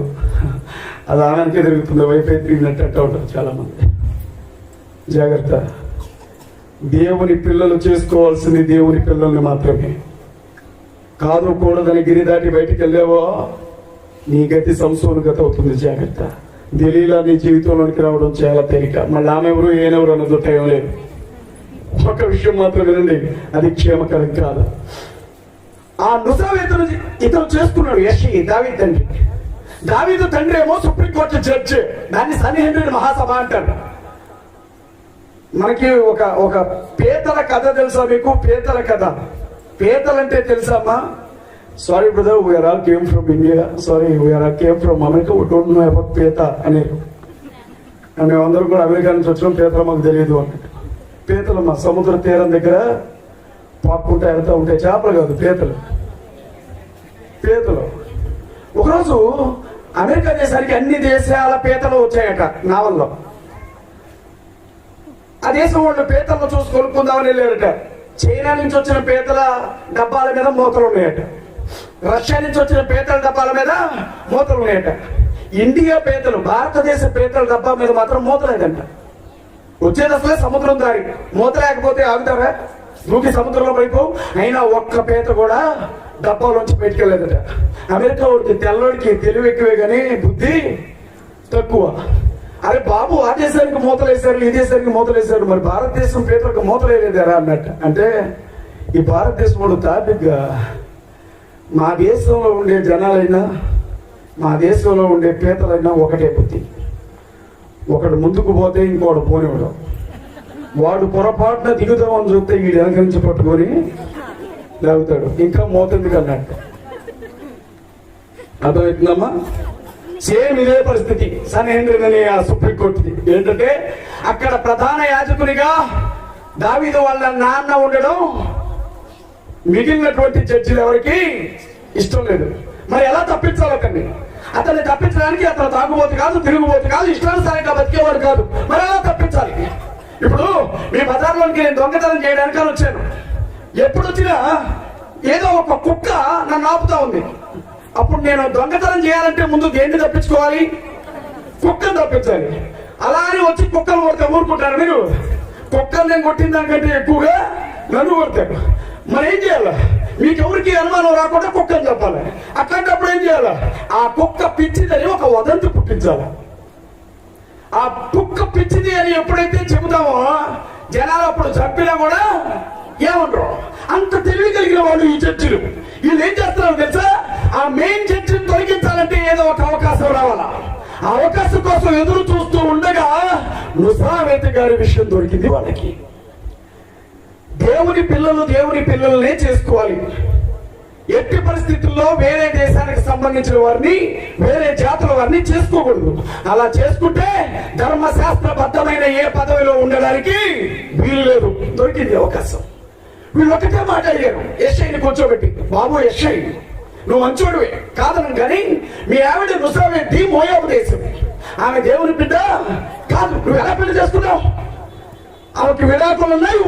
అది ఆనానికే తిరుగుతుంది, వైఫై తిరిగినట్టు అంటూ ఉంటారు చాలా మంది. జాగ్రత్త. దేవుని పిల్లలు చేసుకోవాల్సింది దేవుని పిల్లల్ని మాత్రమే. కాదు కూడదని గిరి దాటి బయటికి వెళ్ళావో నీ గతి సంసోను గతి అవుతుంది, జాగ్రత్త. దిలీలా నీ జీవితంలోనికి రావడం చాలా తేలిక. మళ్ళీ ఆమె ఎవరు ఏనెవరు అన్నది టైం లేదు. ఒక విషయం మాత్రం వినండి, అది క్షేమకరం కాదు. ఆ నుసావేతును ఇతను చేసుకున్నాడు యెషీ, దావీదు తండ్రి. దావీదు తండ్రి ఏమో సుప్రీంకోర్టు జడ్జి, దాన్ని సన్నిహెండ్రీడ్ మహాసభ అంటారు. మనకి ఒక పీతల కథ తెలుసా మీకు? పీతల కథ. పీతలంటే తెలుసామా? Sorry brother, we are all came from India, sorry we are all came from America, we don't know about పీత అనేరు. మేమందరం కూడా అమెరికా నుంచి వచ్చినాం, పీతలు మాకు తెలియదు అన్నట్టు. పీతలు మా సముద్ర తీరం దగ్గర పాక్కుంటా వెళ్తూ ఉంటాయి. చేపలు కాదు, పీతలు. పీతలు. ఒకరోజు అమెరికా దేశానికి అన్ని దేశాల పీతలు వచ్చాయట నావల్లో. ఆ దేశం వాళ్ళు పీతలను చూసి కొనుక్కుందామని వెళ్ళారట. చైనా నుంచి వచ్చిన పీతల డబ్బాల మీద మూతలు ఉన్నాయట. రష్యా నుంచి వచ్చిన పీతల డబ్బాల మీద మూతలు ఉన్నాయట. ఇండియా పీతలు, భారతదేశ పీతల డబ్బా మీద మాత్రం మూత లేదంట. వచ్చేది అసలే సముద్రం దారి, మూత లేకపోతే ఆగుతారా? దూకి సముద్రంలో పడిపోవు. అయినా ఒక్క పీత కూడా డబ్బాలోంచి బయటకెళ్ళలేదట. అమెరికా వాడికి తెల్లడికి తెలివి ఎక్కువే కానీ బుద్ధి తక్కువ. అరే బాబు, ఆ దేశానికి మూతలు వేశారు, ఈ దేశానికి మూతలు వేశారు, మరి భారతదేశం పీతలకు మూతలు వేయలేదారా అన్నట్టు. అంటే ఈ భారతదేశం వాడు తాపిగ్గా మా దేశంలో ఉండే జనాలైనా మా దేశంలో ఉండే పీతలైనా ఒకటే బుద్ధి. ఒకడు ముందుకు పోతే ఇంకోడు పోనివాడు. వాడు పొరపాటున దిగుదామని చూస్తే వీడు వెనక నుంచి పట్టుకొని లాగుతాడు. ఇంకా మోతుంది అన్నట్టు. అర్థమవుతుందమ్మా? సేమ్ ఇదే పరిస్థితి సన్నిహెండ్రీడ్ అనే ఆ సుప్రీంకోర్టుది. ఏంటంటే అక్కడ ప్రధాన యాజకునిగా దావీదు వాళ్ళ నాన్న ఉండడం మిగిలినటువంటి జడ్జిలు ఎవరికి ఇష్టం లేదు. మరి ఎలా తప్పించాలి అతన్ని? అతన్ని తప్పించడానికి అతను తాగుబోతు కాదు, తిరుగుబోతు కాదు, ఇష్టానుసారంగా బతికేవాడు కాదు. మరి ఎలా తప్పించాలి? ఇప్పుడు మీ బజార్లోకి నేను దొంగతనం చేయడానికి వచ్చాను. ఎప్పుడు వచ్చినా ఏదో ఒక కుక్క నన్ను ఆపుతా ఉంది. అప్పుడు నేను దొంగతనం చేయాలంటే ముందు దేన్ని తప్పించుకోవాలి? కుక్కను తప్పించాలి. అలా అని వచ్చి కుక్కలు కొడితే ఊరుకుంటారు మీరు? కుక్కలు నేను కొట్టిన దానికంటే ఎక్కువగా నన్ను కొడతారు. మరి ఏం చేయాలా? మీకెవరికి అనుమానం రాకుండా కుక్కని చెప్పాలి. అట్లాంటప్పుడు ఏం చేయాలా? ఆ కుక్క పిచ్చిదని ఒక వదంతి పుట్టించాలి. ఆ కుక్క పిచ్చిది అని ఎప్పుడైతే చెబుతామో జనాలు అప్పుడు చంపినా కూడా ఏమంటారు? అంత తెలివి కలిగిన వాళ్ళు ఈ చర్చిలు. వీళ్ళు ఏం చేస్తున్నారు తెలుసా? ఆ మెయిన్ చర్చిని తొలగించాలంటే ఏదో ఒక అవకాశం రావాలా. ఆ అవకాశం కోసం ఎదురు చూస్తూ ఉండగా నుసావేతు గారి విషయం దొరికింది వాళ్ళకి. దేవుని పిల్లలు దేవుని పిల్లలనే చేసుకోవాలి. ఎట్టి పరిస్థితుల్లో వేరే దేశానికి సంబంధించిన వారిని, వేరే జాతుల వారిని చేసుకోకూడదు. అలా చేసుకుంటే ధర్మశాస్త్రబద్ధమైన ఏ పదవిలో ఉండడానికి వీలు లేదు. దొరికింది అవకాశం. వీళ్ళు ఒకటే మాట అడిగారు యెషయిని కూర్చోబెట్టి, బాబు యెషయి నువ్వు మంచోడివే కాదను, కానీ మీ ఆవిడ నుసావేతు మోయాబు దేశం, ఆమె దేవుని బిడ్డ కాదు, నువ్వు ఎలా పెళ్లి చేసుకున్నావు? ఆమెకి విడాకులు ఉన్నాయి,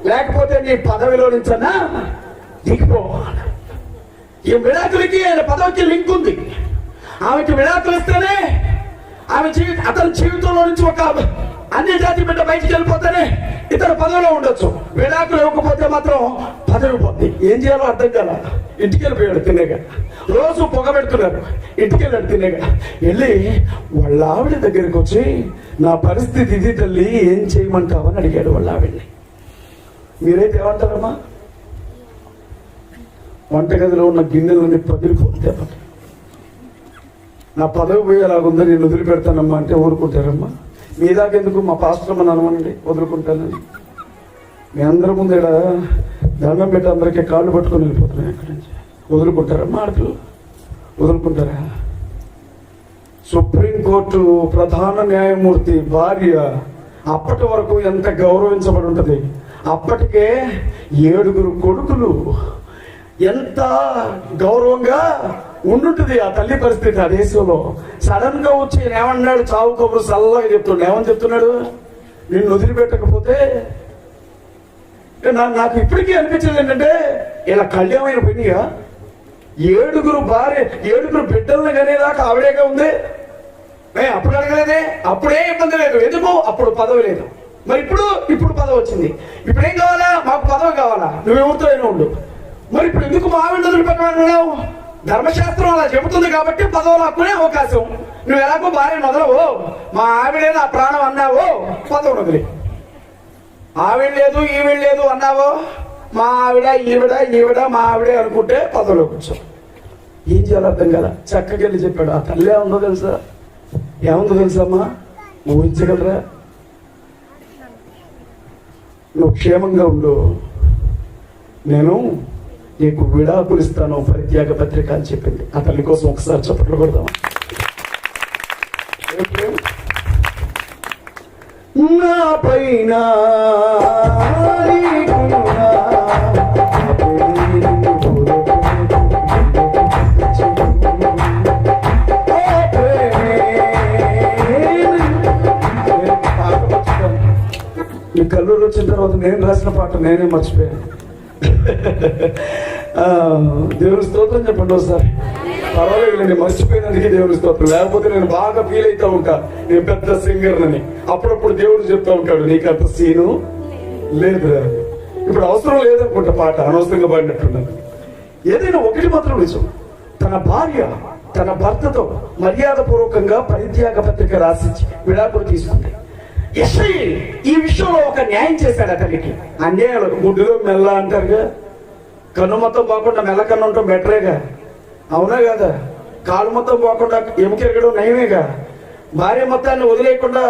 లేకపోతే నీ పదవిలో నుంచన్నా దిగిపోవాలి. ఈ విడాకులకి ఆయన పదవికి లింక్ ఉంది. ఆమెకి విడాకులు ఇస్తేనే అతని జీవితంలో నుంచి ఒక అన్య జాతి బిడ్డ బయటికి వెళ్ళిపోతేనే ఇతర పదవిలో ఉండొచ్చు. విడాకులు ఇవ్వకపోతే మాత్రం పదవి పోద్ది. ఏం చేయాలో అర్థం కాల. ఇంటికి వెళ్ళిపోయాడు తినేగా, రోజు పొగ పెడుతున్నారు. ఇంటికి వెళ్ళాడు తినేగా. వెళ్ళి వాళ్ళ ఆవిడ దగ్గరికి వచ్చి నా పరిస్థితి ఇది తల్లి, ఏం చేయమంటావని అడిగాడు వాళ్ళ ఆవిడ్ని. మీరైతే ఏమంటారమ్మా? వంటగదిలో ఉన్న గిన్నెలన్నీ పగిలిపోతే నా పదవి పోయేలాగుందా, నేను వదిలిపెడతానమ్మా అంటే ఊరుకుంటారమ్మా? మీ దాకెందుకు, మా పాస్టర్ అమ్మని అనమనండి, వదులుకుంటానని. మీ అందరి ముందు ఇక్కడ దండం పెట్టి అందరికీ కాళ్ళు పట్టుకొని వెళ్ళిపోతున్నాయి. ఎక్కడి నుంచి వదులుకుంటారమ్మా? ఆడపిల్లలు వదులుకుంటారా? సుప్రీంకోర్టు ప్రధాన న్యాయమూర్తి భార్య అప్పటి వరకు ఎంత గౌరవించబడి ఉంటుంది. అప్పటికే 7 కొడుకులు, ఎంత గౌరవంగా ఉండుంటుంది ఆ తల్లి పరిస్థితి ఆ దేశంలో. సడన్ గా వచ్చి ఏమన్నాడు? చావు కబురు చల్లగా చెప్తున్నాడు. ఏమని చెప్తున్నాడు? నిన్ను వదిలిపెట్టకపోతే నాకు ఇప్పటికీ అనిపించేది ఏంటంటే, ఇలా కళ్యాణమైన పనిగా 7 భార్య 7 బిడ్డలను కనేదాకా ఆవిడేగా ఉంది. అప్పుడు అడగలేదే, అప్పుడే ఇబ్బంది లేదు. ఎందుకు? అప్పుడు పదవి లేదు. మరి ఇప్పుడు పదవి వచ్చింది. ఇప్పుడేం కావాలా? మాకు పదవి కావాలా? నువ్వెవరితో అయినా ఉండు. మరి ఇప్పుడు ఎందుకు మా ఆవిడ వదిలిపెట్టమన్నావు? ధర్మశాస్త్రం అలా చెబుతుంది కాబట్టి పదవులు హక్కునే అవకాశం. నువ్వు ఎలాగో భార్యను వదలవు, మా ఆవిడే నా ప్రాణం అన్నావో పదవులు వదిలి. ఆవిడ లేదు ఈవిడ లేదు అన్నావో, మా ఆవిడ ఈవిడ మా ఆవిడే అనుకుంటే పదవిలో కూర్చో. ఏం చేయాలి అర్థం కదా. చక్కగా వెళ్ళి చెప్పాడు. ఆ తల్లి ఏముందో తెలుసా? ఏముందో తెలుసమ్మా? ఊహించగలరా? నువ్వు క్షేమంగా ఉండు, నేను నీకు విడాకులు ఇస్తాను, పరిత్యాగ పత్రిక అని చెప్పింది. ఆ తల్లి కోసం ఒకసారి చప్పట్లు కొడదామా? నా పైన ఈ కల్లూరు వచ్చిన తర్వాత నేను రాసిన పాట నేనే మర్చిపోయాను. దేవుని స్తోత్రం చెప్పండి ఒకసారి. పర్వాలేదు, నేను మర్చిపోయినందుకే దేవుని స్తోత్రం. లేకపోతే నేను బాగా ఫీల్ అవుతా ఉంటా, నేను పెద్ద సింగర్ అని. అప్పుడప్పుడు దేవుడు చెప్తా ఉంటాడు, నీకు అంత సీను లేదు. ఇప్పుడు అవసరం లేదనుకుంటా, పాట అనవసరంగా పాడినట్టున్నది. ఏదైనా ఒకటి మాత్రం నిజం, తన భార్య తన భర్తతో మర్యాద పూర్వకంగా పరిత్యాగ పత్రిక రాసిచ్చి విడాకులు తీసుకుంది. ఎస్ఐ ఈ విషయంలో ఒక న్యాయం చేశాడు అతనికి. అన్యాయాలు గుడ్డులో మెల్ల అంటారుగా, కన్ను మొత్తం పోకుండా మెల్ల కన్ను ఉండటం బెటరేగా, అవునా కదా? కాలు మొత్తం పోకుండా ఎముకెరగడం నయమేగా. భార్య మొత్తాన్ని వదిలేయకుండా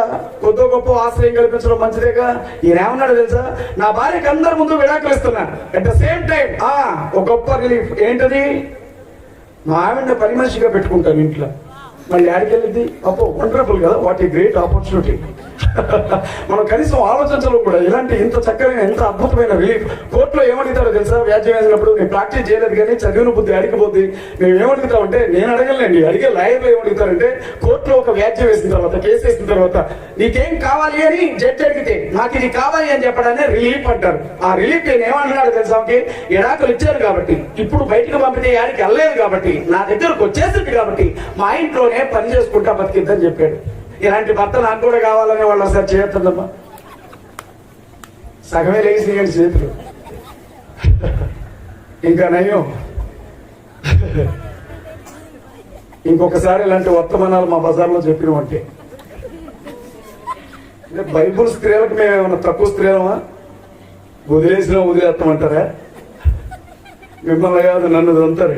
కొద్దో గొప్ప ఆశ్రయం కల్పించడం మంచిదేగా. ఈయనేమన్నాడు తెలుసా? నా భార్యకి అందరి ముందు విడాకులు ఇస్తున్నా, అట్ ద సేమ్ టైం ఒక గొప్ప రిలీఫ్ ఏంటది? మా ఆవిడ పని మనిషిగా పెట్టుకుంటాను ఇంట్లో. మళ్ళీ యాడికి వెళ్ళింది? అప్పో వండర్ఫుల్ కదా, వాట్ ఏ గ్రేట్ ఆపర్చునిటీ. మనం కనీసం ఆలోచించడం కూడా ఇలాంటి ఇంత చక్కగా ఎంత అద్భుతమైన రిలీఫ్. కోర్టులో ఏమడుగుతారో తెలుసా? వ్యాజ్యం వేసినప్పుడు నేను ప్రాక్టీస్ చేయలేదు కానీ చదివిన బుద్ధి అడిగిపోద్ది. మేము ఏమడుగుతామంటే, నేను అడగలేండి, అడిగే లాయర్లు ఏమడుగుతారంటే, కోర్టులో ఒక వ్యాజ్యం వేసిన తర్వాత, కేసు వేసిన తర్వాత నీకేం కావాలి అని జడ్జి అడిగితే నాకు ఇది కావాలి అని చెప్పడాన్ని రిలీఫ్ అంటారు. ఆ రిలీఫ్ నేను ఏమంటున్నాడు తెలుసా? ఎడాకులు ఇచ్చారు కాబట్టి, ఇప్పుడు బయటకు పంపితే యాడికి వెళ్ళలేదు కాబట్టి, నా దగ్గరకు వచ్చేసింది కాబట్టి మా ఇంట్లోనే పని చేసుకుంటా బతికిద్దని చెప్పాడు. ఇలాంటి భర్త నాకు కూడా కావాలనే వాళ్ళు ఒకసారి చేయొద్దమ్మా. సగమే లేచి కానీ చేతులు ఇంకా నయం. ఇంకొకసారి ఇలాంటి వర్తమానాలు మా బజార్లో చెప్పినవంటే, బైబుల్ స్త్రీలకు మేమేమన్నా తక్కువ స్త్రీలమా? వదిలేస్తామంటారా? మిమ్మల్ని కాదు, నన్ను అంటారు.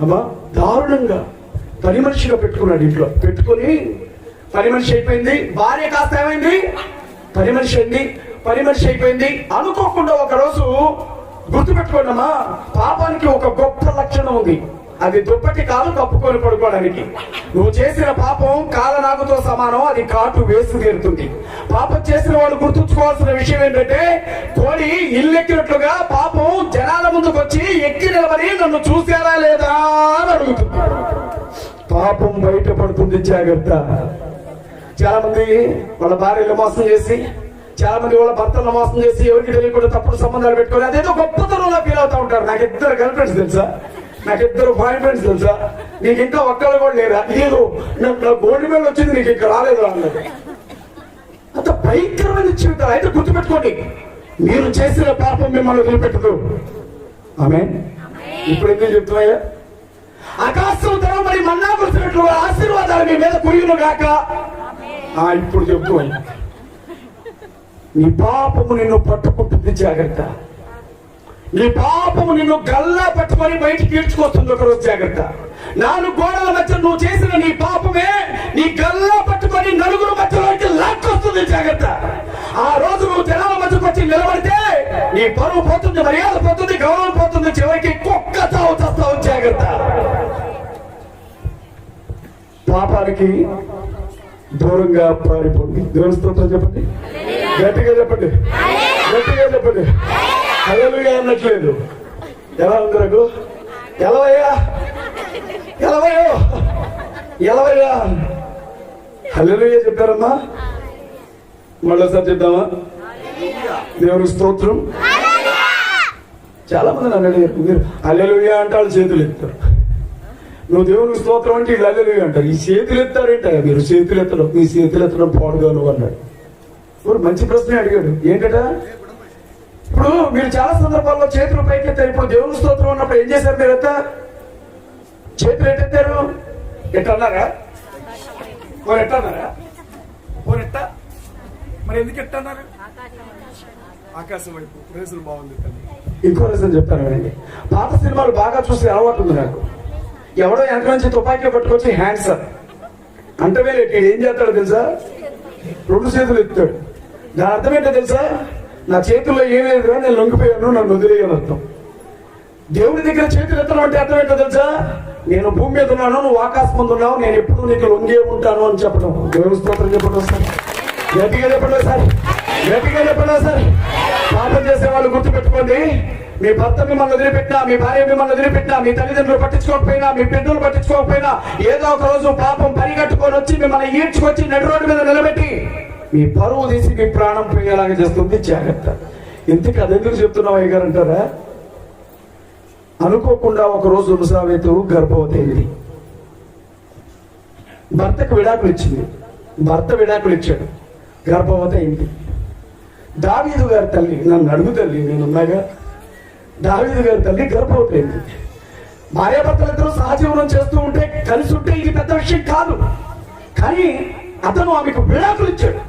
అమ్మా దారుణంగా పని మనిషిగా పెట్టుకున్నాడు. ఇంట్లో పెట్టుకుని పని మనిషి అయిపోయింది. భార్య కాస్త ఏమైంది? పని మనిషి అయింది. పని మనిషి అయిపోయింది. అనుకోకుండా ఒకరోజు గుర్తుపెట్టుకోండమ్మా, పాపానికి ఒక గొప్ప లక్షణం ఉంది. అది దుప్పటి కాలు కప్పుకొని పడుకోవడానికి. నువ్వు చేసిన పాపం కాలనాగుతో సమానం, అది కాటు వేసి తీరుతుంది. పాపం చేసిన వాళ్ళు గుర్తుంచుకోవాల్సిన విషయం ఏంటంటే, కోడి ఇల్లెక్కినట్లుగా పాపం జనాల ముందుకు వచ్చి ఎక్కి నిలబడి నన్ను చూసారా లేదా అని అడుగుతుంది. పాపం బయటపడుతుంది, జాగ్రత్త. చాలా మంది వాళ్ళ భార్యలు మోసం చేసి చాలా మంది వాళ్ళ భర్తలను మోసం చేసి ఎవరికి తెలియకుండా తప్పుడు సంబంధాలు పెట్టుకొని అదేదో గొప్పతనంలో ఫీల్ అవుతూ ఉంటారు. నాకు 2 గర్ల్ ఫ్రెండ్స్ తెలుసా, నాకు 2 బాయ్ ఫ్రెండ్స్ తెలుసా, నీకు ఇంకా ఒక్కళ్ళు కూడా లేరా, లేదు నా గోల్డ్ మెడల్ వచ్చింది నీకు ఇంకా రాలేదు అన్నది. అంత భయంకరమైన జీవితాలు. అయితే గుర్తుపెట్టుకోండి, మీరు చేసిన పాపం మిమ్మల్ని వదిలిపెట్టదు. ఆమేన్. ఇప్పుడు ఎందుకు చెప్తున్నాయా? ఆకాశం తెరవబడి మన్నా కురిసినట్లు ఆశీర్వాదాలు మీ మీద కురియును గాక. ఇప్పుడు చెప్తున్నాయి, నీ పాపము నిన్ను పట్టుకుంటుంది, జాగ్రత్త. నీ పాపము నిన్ను గల్లా పట్టుకొని బయటికి ఈడ్చుకొస్తుంది ఒకరోజు, జాగ్రత్త. 4 గోడల మధ్య నువ్వు చేసిన నీ పాపమే నీ గల్లా పట్టుకొని నలుగురు మధ్యలోకి లాక్కొస్తుంది, జాగ్రత్త. ఆ రోజు నువ్వు జనాల మధ్యకు వచ్చి నిలబడితే నీ పరువు పోతుంది, మర్యాద పోతుంది, గౌరవం పోతుంది, చివరికి కుక్క చావు చేస్తావు, జాగ్రత్త. పాపానికి దూరంగా పారిపోండి. దేవుని స్తోత్రం చెప్పండి, గట్టిగా చెప్పండి, గట్టిగా చెప్పండి. హల్లెలూయా అన్నట్లేదు. ఎలా ఉంది రఘు? ఎలవయ్యా, ఎలవయ్యో, ఎలవయ్యా. హల్లెలూయా చెప్పారమ్మా. మళ్ళీసారి చెప్తామా? దేవుని స్తోత్రం. చాలా మంది నన్ను అడిగారు, మీరు హల్లెలూయా అంటే వాళ్ళు చేతులు ఎత్తారు, నువ్వు దేవునికి స్తోత్రం అంటే వీళ్ళు హల్లెలూయా అంటారు. ఈ చేతులు ఎత్తారేంట, మీరు చేతులు ఎత్తడం, మీ చేతులు ఎత్తడం పాడుగా నువ్వు అన్నాడు. ఇప్పుడు మంచి ప్రశ్న అడిగాడు. ఏంటట? ఇప్పుడు మీరు చాలా సందర్భాల్లో చేతులు పైకి ఎత్తారు. ఇప్పుడు దేవుని స్తోత్రం ఉన్నప్పుడు ఏం చేశారు? మీరు చేతులు ఎట్టెత్తారు, ఎట్టన్నారా? మరి ఎట్టన్నారా? ఎట్ట మరి ఎందుకు ఎట్టన్నారు? ఆకాశం వైపు. రేసులు బాగుంది. ఇంకో రీజన్ చెప్తాను వినండి. పాత సినిమాలు బాగా చూసే అలవాటు ఉంది నాకు. ఎవడో వెనక నుంచి తుపాకీ పట్టుకొచ్చి హ్యాండ్సర్ అంటే ఏం చేస్తాడో తెలుసా? 2 చేతులు ఎత్తాడు. దాని అర్థం ఏంటో తెలుసా? నా చేతుల్లో ఏమేదిరా, నేను లొంగిపోయాను, నన్ను వదిలేయని అర్థం. దేవుడి దగ్గర చేతులు ఎత్తడం అంటే అర్థం ఏంటో తెలుసా? నేను భూమి మీద ఉన్నాను, నువ్వు ఆకాశం ముందు ఉన్నావు, నేను ఎప్పుడు నీకు లొంగే ఉంటాను అని చెప్పడం. దేవుని స్తోత్రం చెప్పండి సార్, గట్టిగా చెప్పండి సార్, గట్టిగా చెప్పండి సార్. పాపం చేసే వాళ్ళు గుర్తుపెట్టుకోండి, మీ భర్త మిమ్మల్ని వదిలిపెట్టినా, మీ భార్య మిమ్మల్ని వదిలిపెట్టినా, మీ తల్లిదండ్రులు పట్టించుకోకపోయినా, మీ బిడ్డలు పట్టించుకోకపోయినా, ఏదో ఒక రోజు పాపం పరిగట్టుకొని వచ్చి మిమ్మల్ని ఈడ్చుకొచ్చి నడి రోడ్డు మీద నిలబెట్టి మీ పరువు తీసి మీ ప్రాణం పోయేలాగా చేస్తుంది, జాగ్రత్త. ఇంతకు అదెందుకు చెప్తున్నావు అయ్య గారు అంటారా? అనుకోకుండా ఒక రోజు రుసావేతు గర్భవతి అయింది. భర్తకు విడాకులు ఇచ్చింది, భర్త విడాకులు ఇచ్చాడు, గర్భవతి అయింది. దావీదు గారి తల్లి, నన్ను అడుగు తల్లి, నేనున్నాగా. దావీదు గారి తల్లి గర్భవతి అయింది. భార్యాభర్తలిద్దరూ సహజీవనం చేస్తూ ఉంటే, కలిసి ఉంటే ఇది పెద్ద విషయం కాదు. కానీ అతను ఆమెకు విడాకులు ఇచ్చాడు.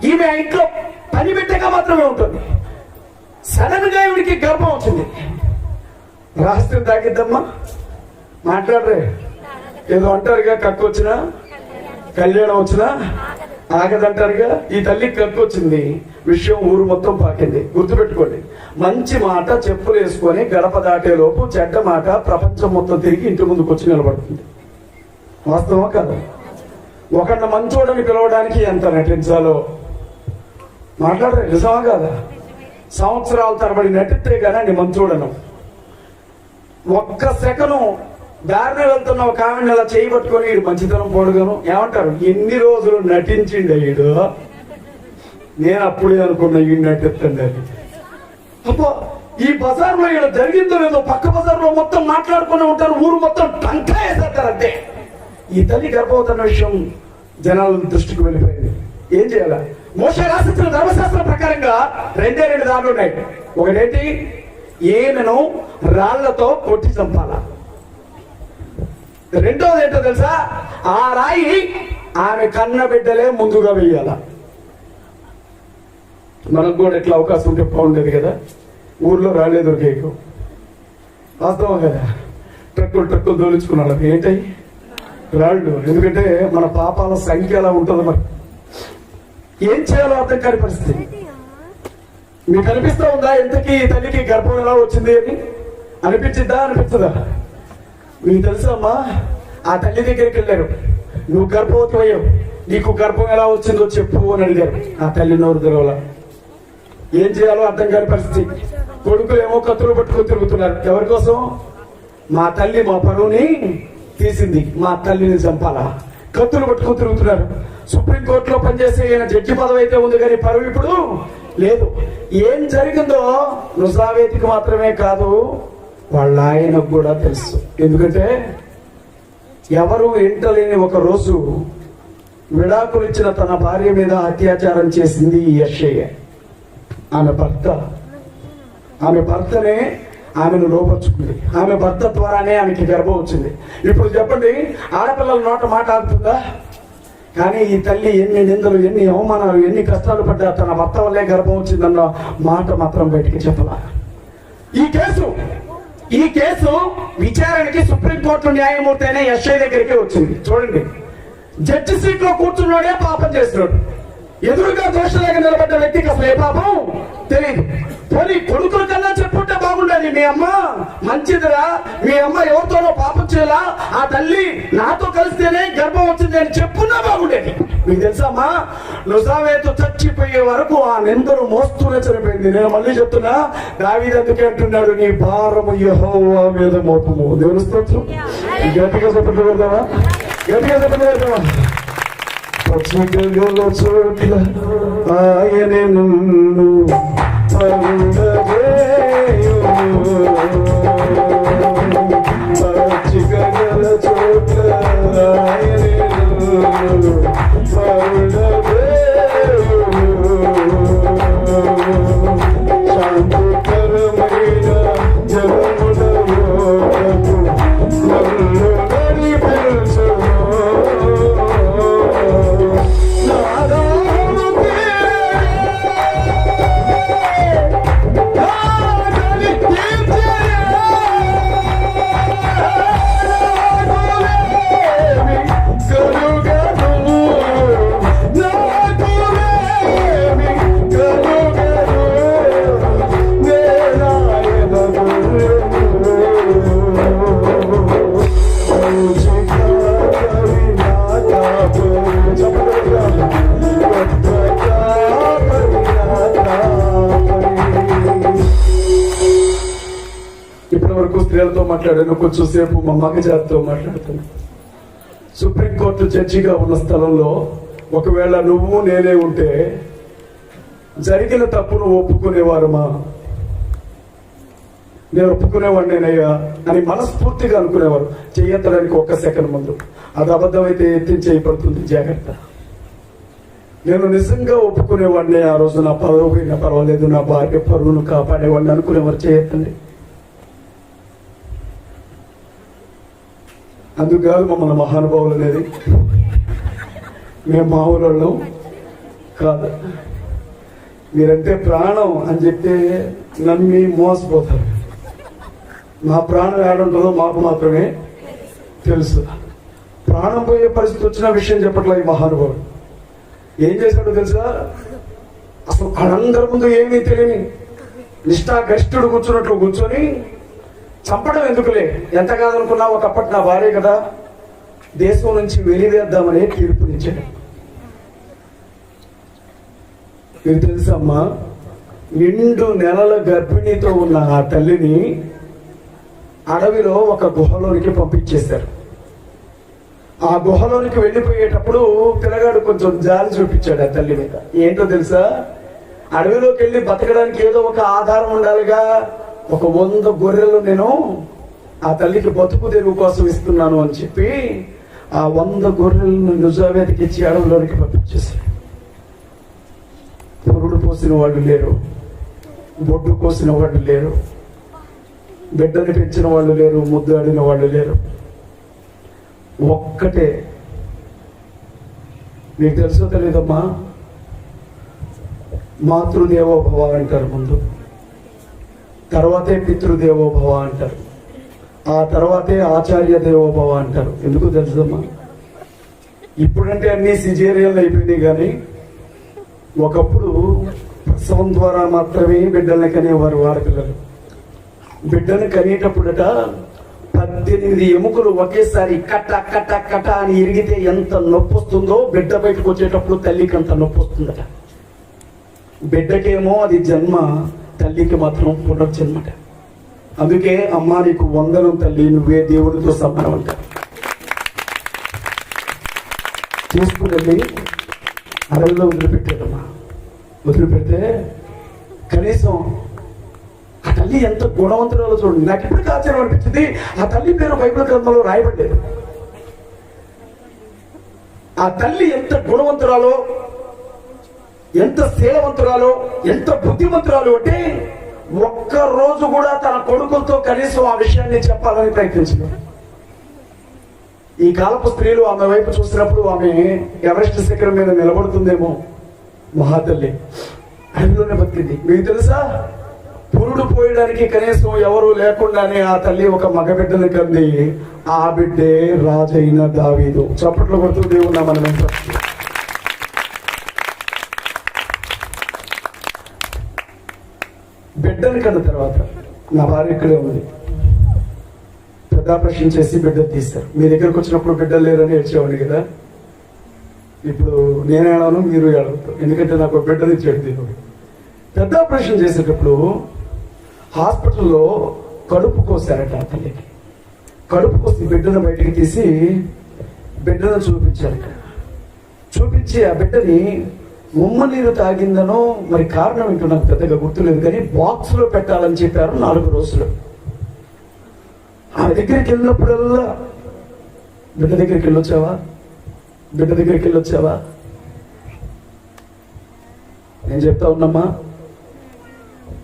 ఈమె ఆ ఇంట్లో పని పెట్టగా మాత్రమే ఉంటుంది. సడన్ గా ఈవిడికి గర్భం వచ్చింది. రహస్యం తాగిద్దమ్మా, మాట్లాడరే. ఏదో అంటారుగా, కక్కు వచ్చినా కళ్యాణం వచ్చినా ఆగదంటారుగా. ఈ తల్లికి కక్కు వచ్చింది, విషయం ఊరు మొత్తం పాకింది. గుర్తుపెట్టుకోండి, మంచి మాట చెప్పులు వేసుకొని గడప దాటేలోపు చెడ్డ మాట ప్రపంచం మొత్తం తిరిగి ఇంటి ముందుకు వచ్చి నిలబడుతుంది. వాస్తవమా కాదు? ఒకళ్ళ మంచోడని పిలవడానికి ఎంత నటించాలో మాట్లాడరే. నిజమా కాదా? సంవత్సరాల తరబడి నటిస్తే గానీ నీ మంచోడను. ఒక్క సెకను దారిని వెళ్తున్న ఒక ఆమెను ఇలా చేయబట్టుకొని వీడు మంచితనం పోడుగాను ఏమంటారు? ఎన్ని రోజులు నటించిండు వీడు, నేను అప్పుడే అనుకున్నా వీడు నటిస్తండి అని. అబ్బో, ఈ బజార్లో ఇక్కడ జరిగిందో లేదో పక్క బజార్లో మొత్తం మాట్లాడుకుని ఉంటారు, ఊరు మొత్తం టంకా వేసేస్తారు అంతే. ఈ తల్లి గర్భవతున్న విషయం జనాల దృష్టికి వెళ్ళిపోయింది. ఏం చేయాలా? మోషే రాసిన ధర్మశాస్త్రం ప్రకారంగా 2 దారులు ఉన్నాయి. ఒకటేంటి? ఈమెను రాళ్లతో కొట్టి చంపాలా. రెండోది ఏంటో తెలుసా? ఆ రాయి ఆమె కన్న బిడ్డలే ముందుగా వెయ్యాల. మనకు కూడా ఎట్లా అవకాశం ఉంటే బాగుండేది కదా. ఊర్లో రాళ్లే దొరికేకు, వాస్తవం కదా. ట్రక్కులు దోలుచుకున్నాడు. ఏంటయి? రాళ్ళు. ఎందుకంటే మన పాపాల సంఖ్య ఎలా ఉంటుంది, మరి ఏం చేయాలో అర్థం కాని పరిస్థితి. మీకు అనిపిస్తా ఉందా ఇంతకీ తల్లికి గర్భం ఎలా వచ్చింది అని? అనిపించిద్దా? అనిపించదా? మీకు తెలుసమ్మా, ఆ తల్లి దగ్గరికి వెళ్ళారు, నువ్వు గర్భవతి అయ్యావు, నీకు గర్భం ఎలా వచ్చిందో చెప్పు అని అడిగారు. ఆ తల్లి నోరు తెరవల. ఏం చేయాలో అర్థం కాని పరిస్థితి. కొడుకులు ఏమో కత్తులు పట్టుకొని తిరుగుతున్నారు. ఎవరి కోసం? మా తల్లి మా పరువుని తీసింది, మా తల్లిని చంపాలా. కత్తులు పట్టుకుని తిరుగుతున్నారు. సుప్రీంకోర్టులో పనిచేసే ఈయన జడ్జి పదవి అయితే ఉంది, కానీ పరువు ఇప్పుడు లేదు. ఏం జరిగిందో నుజావేతికి మాత్రమే కాదు, వాళ్ళ ఆయనకు కూడా తెలుసు. ఎందుకంటే ఎవరు ఎంటలేని ఒక రోజు విడాకులు ఇచ్చిన తన భార్య మీద అత్యాచారం చేసింది ఈ యెషయా. ఆమె భర్తనే ఆమెను లోపరుచుకుంది. ఆమె భర్త ద్వారానే ఆమెకి గర్భం వచ్చింది. ఇప్పుడు చెప్పండి, ఆడపిల్లల నోట మాట ఆగుతుందా? కానీ ఈ తల్లి ఎన్ని నిందలు, ఎన్ని అవమానాలు, ఎన్ని కష్టాలు పడ్డా తన భర్త వల్లే గర్భం వచ్చిందన్న మాట మాత్రం బయటికి చెప్పలా. ఈ కేసు విచారణకి సుప్రీంకోర్టు న్యాయమూర్తి అయిన యెషయా దగ్గరికి వచ్చింది. చూడండి, జడ్జి సీట్ లో కూర్చున్నాడే పాపం చేస్తున్నాడు. ఎదురుగా దోషలాగా నిలబడ్డ వ్యక్తికి అసలు ఏ పాపం తెలియదు. పోనీ కొడుకుల కన్నా చెప్పుంటే బాగుండేది. మీ అమ్మ మంచిదిరా, మీ అమ్మ ఎవరితోనో పాపం చేయాలా, ఆ తల్లి నాతో కలిస్తేనే గర్భం వచ్చింది అని చెప్పున్నా బాగుండేది. మీకు తెలుసమ్మా, నుజావేతు చచ్చిపోయే వరకు ఆ నిందలు మోస్తూనే చనిపోయింది. నేను మళ్ళీ చెప్తున్నా, దావీదు అందుకే అంటున్నాడు, నీ భారము యెహోవా మీద మోపము. దేవుని స్తోత్రం. గట్టిగా చెప్పగలుగుతావా? గట్టిగా చెప్పగలుగుతావా? పచ్చిగల చోట్ల ఆయనే నన్ను పచ్చిగల చోట్ల ఆయనే నన్ను శాంతికరమైన జలములలో నన్ను నడిపించు. ఇప్పటివరకు స్త్రీలతో మాట్లాడాను, కొంచెం సేపు మా మగజాతితో మాట్లాడుతాను. సుప్రీంకోర్టు జడ్జిగా ఉన్న స్థలంలో ఒకవేళ నువ్వు నేనే ఉంటే జరిగిన తప్పును ఒప్పుకునేవారమా? నేను ఒప్పుకునేవాడినేనయ్యా అని మనస్ఫూర్తిగా అనుకునేవారు. చెయ్యెత్తడానికి 1 సెకండ్ ముందు అది అబద్ధమైతే ఎత్తించేయబడుతుంది, జాగ్రత్త. నేను నిజంగా ఒప్పుకునేవాడిని. ఆ రోజు నా పరువు పోయినా పర్వాలేదు, నా భార్య పరువును కాపాడేవాడిని అనుకునేవారు. చేయొద్దండి. అందుకాదు మమ్మల్ని మహానుభావులు అనేది. మేము మామూలు కాదు. మీరంటే ప్రాణం అని చెప్తే నమ్మి మోసపోతారు. మా ప్రాణం ఏడుంటుందో మాకు మాత్రమే తెలుసు. ప్రాణం పోయే పరిస్థితి వచ్చిన విషయం చెప్పట్లే ఈ మహానుభావుడు. ఏం చేశాడో తెలుసా? అసలు వాళ్ళందరి ముందు ఏమీ తెలియని నిష్ఠాగరిష్ఠుడు కూర్చున్నట్లు కూర్చొని చంపడం ఎందుకులే, ఎంత కాదనుకున్నా ఒకప్పటి నా భార్య కదా, దేశం నుంచి వెలివేద్దామని తీర్పునిచ్చాడు. మీకు తెలుసమ్మా, 2 నెలల గర్భిణితో ఉన్న ఆ తల్లిని అడవిలో ఒక గుహలోనికి పంపించేశారు. ఆ గుహలోనికి వెళ్ళిపోయేటప్పుడు పిల్లగాడు కొంచెం జాలి చూపించాడు ఆ తల్లి మీద. ఏంటో తెలుసా? అడవిలోకి వెళ్ళి బతకడానికి ఏదో ఒక ఆధారం ఉండాలిగా. ఒక 100 గొర్రెలు నేను ఆ తల్లికి బతుకు తెరువు కోసం ఇస్తున్నాను అని చెప్పి ఆ 100 గొర్రెలను నుజావేతికి ఇచ్చి అడవిలోనికి పంపించేశారు. పురుడు పోసిన వాళ్ళు లేరు, బొడ్డు కోసిన వాళ్ళు లేరు, బిడ్డని పెంచిన వాళ్ళు లేరు, ముద్దు ఆడిన వాళ్ళు లేరు. ఒక్కటే. మీకు తెలుసో తెలీదమ్మా, మాతృదేవోభవ అంటారు ముందు, తర్వాతే పితృదేవోభవ అంటారు, ఆ తర్వాతే ఆచార్య దేవోభవ అంటారు. ఎందుకు తెలుసమ్మా? ఇప్పుడంటే అన్ని సిజేరియన్లు అయిపోయినాయి, కానీ ఒకప్పుడు ప్రసవం ద్వారా మాత్రమే బిడ్డల్ని కనేవారు ఆడపిల్లలు. బిడ్డను కనేటప్పుడట 18 ఎముకలు ఒకేసారి కట్ట కట్ట కట్ట అని ఇరిగితే ఎంత నొప్పి వస్తుందో బిడ్డ బయటకు వచ్చేటప్పుడు తల్లికి అంత నొప్పి వస్తుందట. బిడ్డకేమో అది జన్మ, తల్లికి మాత్రం పునర్జన్మట. అందుకే అమ్మా నీకు వందనం తల్లి, నువ్వే దేవుడితో సమానం అంటారు. తీసుకుని అడవిలో వదిలిపెట్టాడమ్మా. వదిలిపెడితే కనీసం ఆ తల్లి ఎంత గుణవంతురాలో చూడండి. నాకు ఎప్పుడు ఆశ్చర్యం అనిపించింది, ఆ తల్లి పేరు బైబిల్ గ్రంథంలో రాయబడలేదు. ఆ తల్లి ఎంత గుణవంతురాలో, ఎంత శీలవంతురాలో, ఎంత బుద్ధిమంతురాలు అంటే ఒక్క రోజు కూడా తన కొడుకులతో కనీసం ఆ విషయాన్ని చెప్పాలని ప్రయత్నించింది. ఈ కాలపు స్త్రీలు ఆమె వైపు చూసినప్పుడు ఆమె ఎవరెస్ట్ శిఖరం మీద నిలబడుతుందేమో. మహాతల్లి అడవిలోనే బతికింది. మీకు తెలుసా, పురుడు పోయడానికి కనీసం ఎవరు లేకుండానే ఆ తల్లి ఒక మగబిడ్డని కంది. ఆ బిడ్డే రాజైన దావీదు. చప్పట్లు కొడుతూ దేవున్నా మనం. బిడ్డని కన్న తర్వాత నా భార్య ఇక్కడే ఉంది. పెద్ద ఆపరేషన్ చేసి బిడ్డ తీస్తారు. మీ దగ్గరకు వచ్చినప్పుడు బిడ్డలు లేరని ఏడ్చేవాడిని కదా. ఇప్పుడు నేను ఏడాను, మీరు ఏడవుతారు. ఎందుకంటే నాకు బిడ్డని ఇచ్చాడు దేవుడు. పెద్ద ఆపరేషన్ చేసేటప్పుడు హాస్పిటల్లో కడుపు కోసారట ఆ తల్లికి. కడుపు కోసి బిడ్డను బయటికి తీసి బిడ్డను చూపించారట. చూపించి ఆ బిడ్డని ఉమ్మ నీరు తాగిందనో మరి కారణం ఏంటో నాకు పెద్దగా గుర్తులేదు, కానీ బాక్స్ లో పెట్టాలని చెప్పారు 4 రోజులు. ఆమె దగ్గరికి వెళ్ళినప్పుడల్లా బిడ్డ దగ్గరికి వెళ్ళొచ్చావా, బిడ్డ దగ్గరికి వెళ్ళొచ్చావా? నేను చెప్తా ఉన్నమ్మా,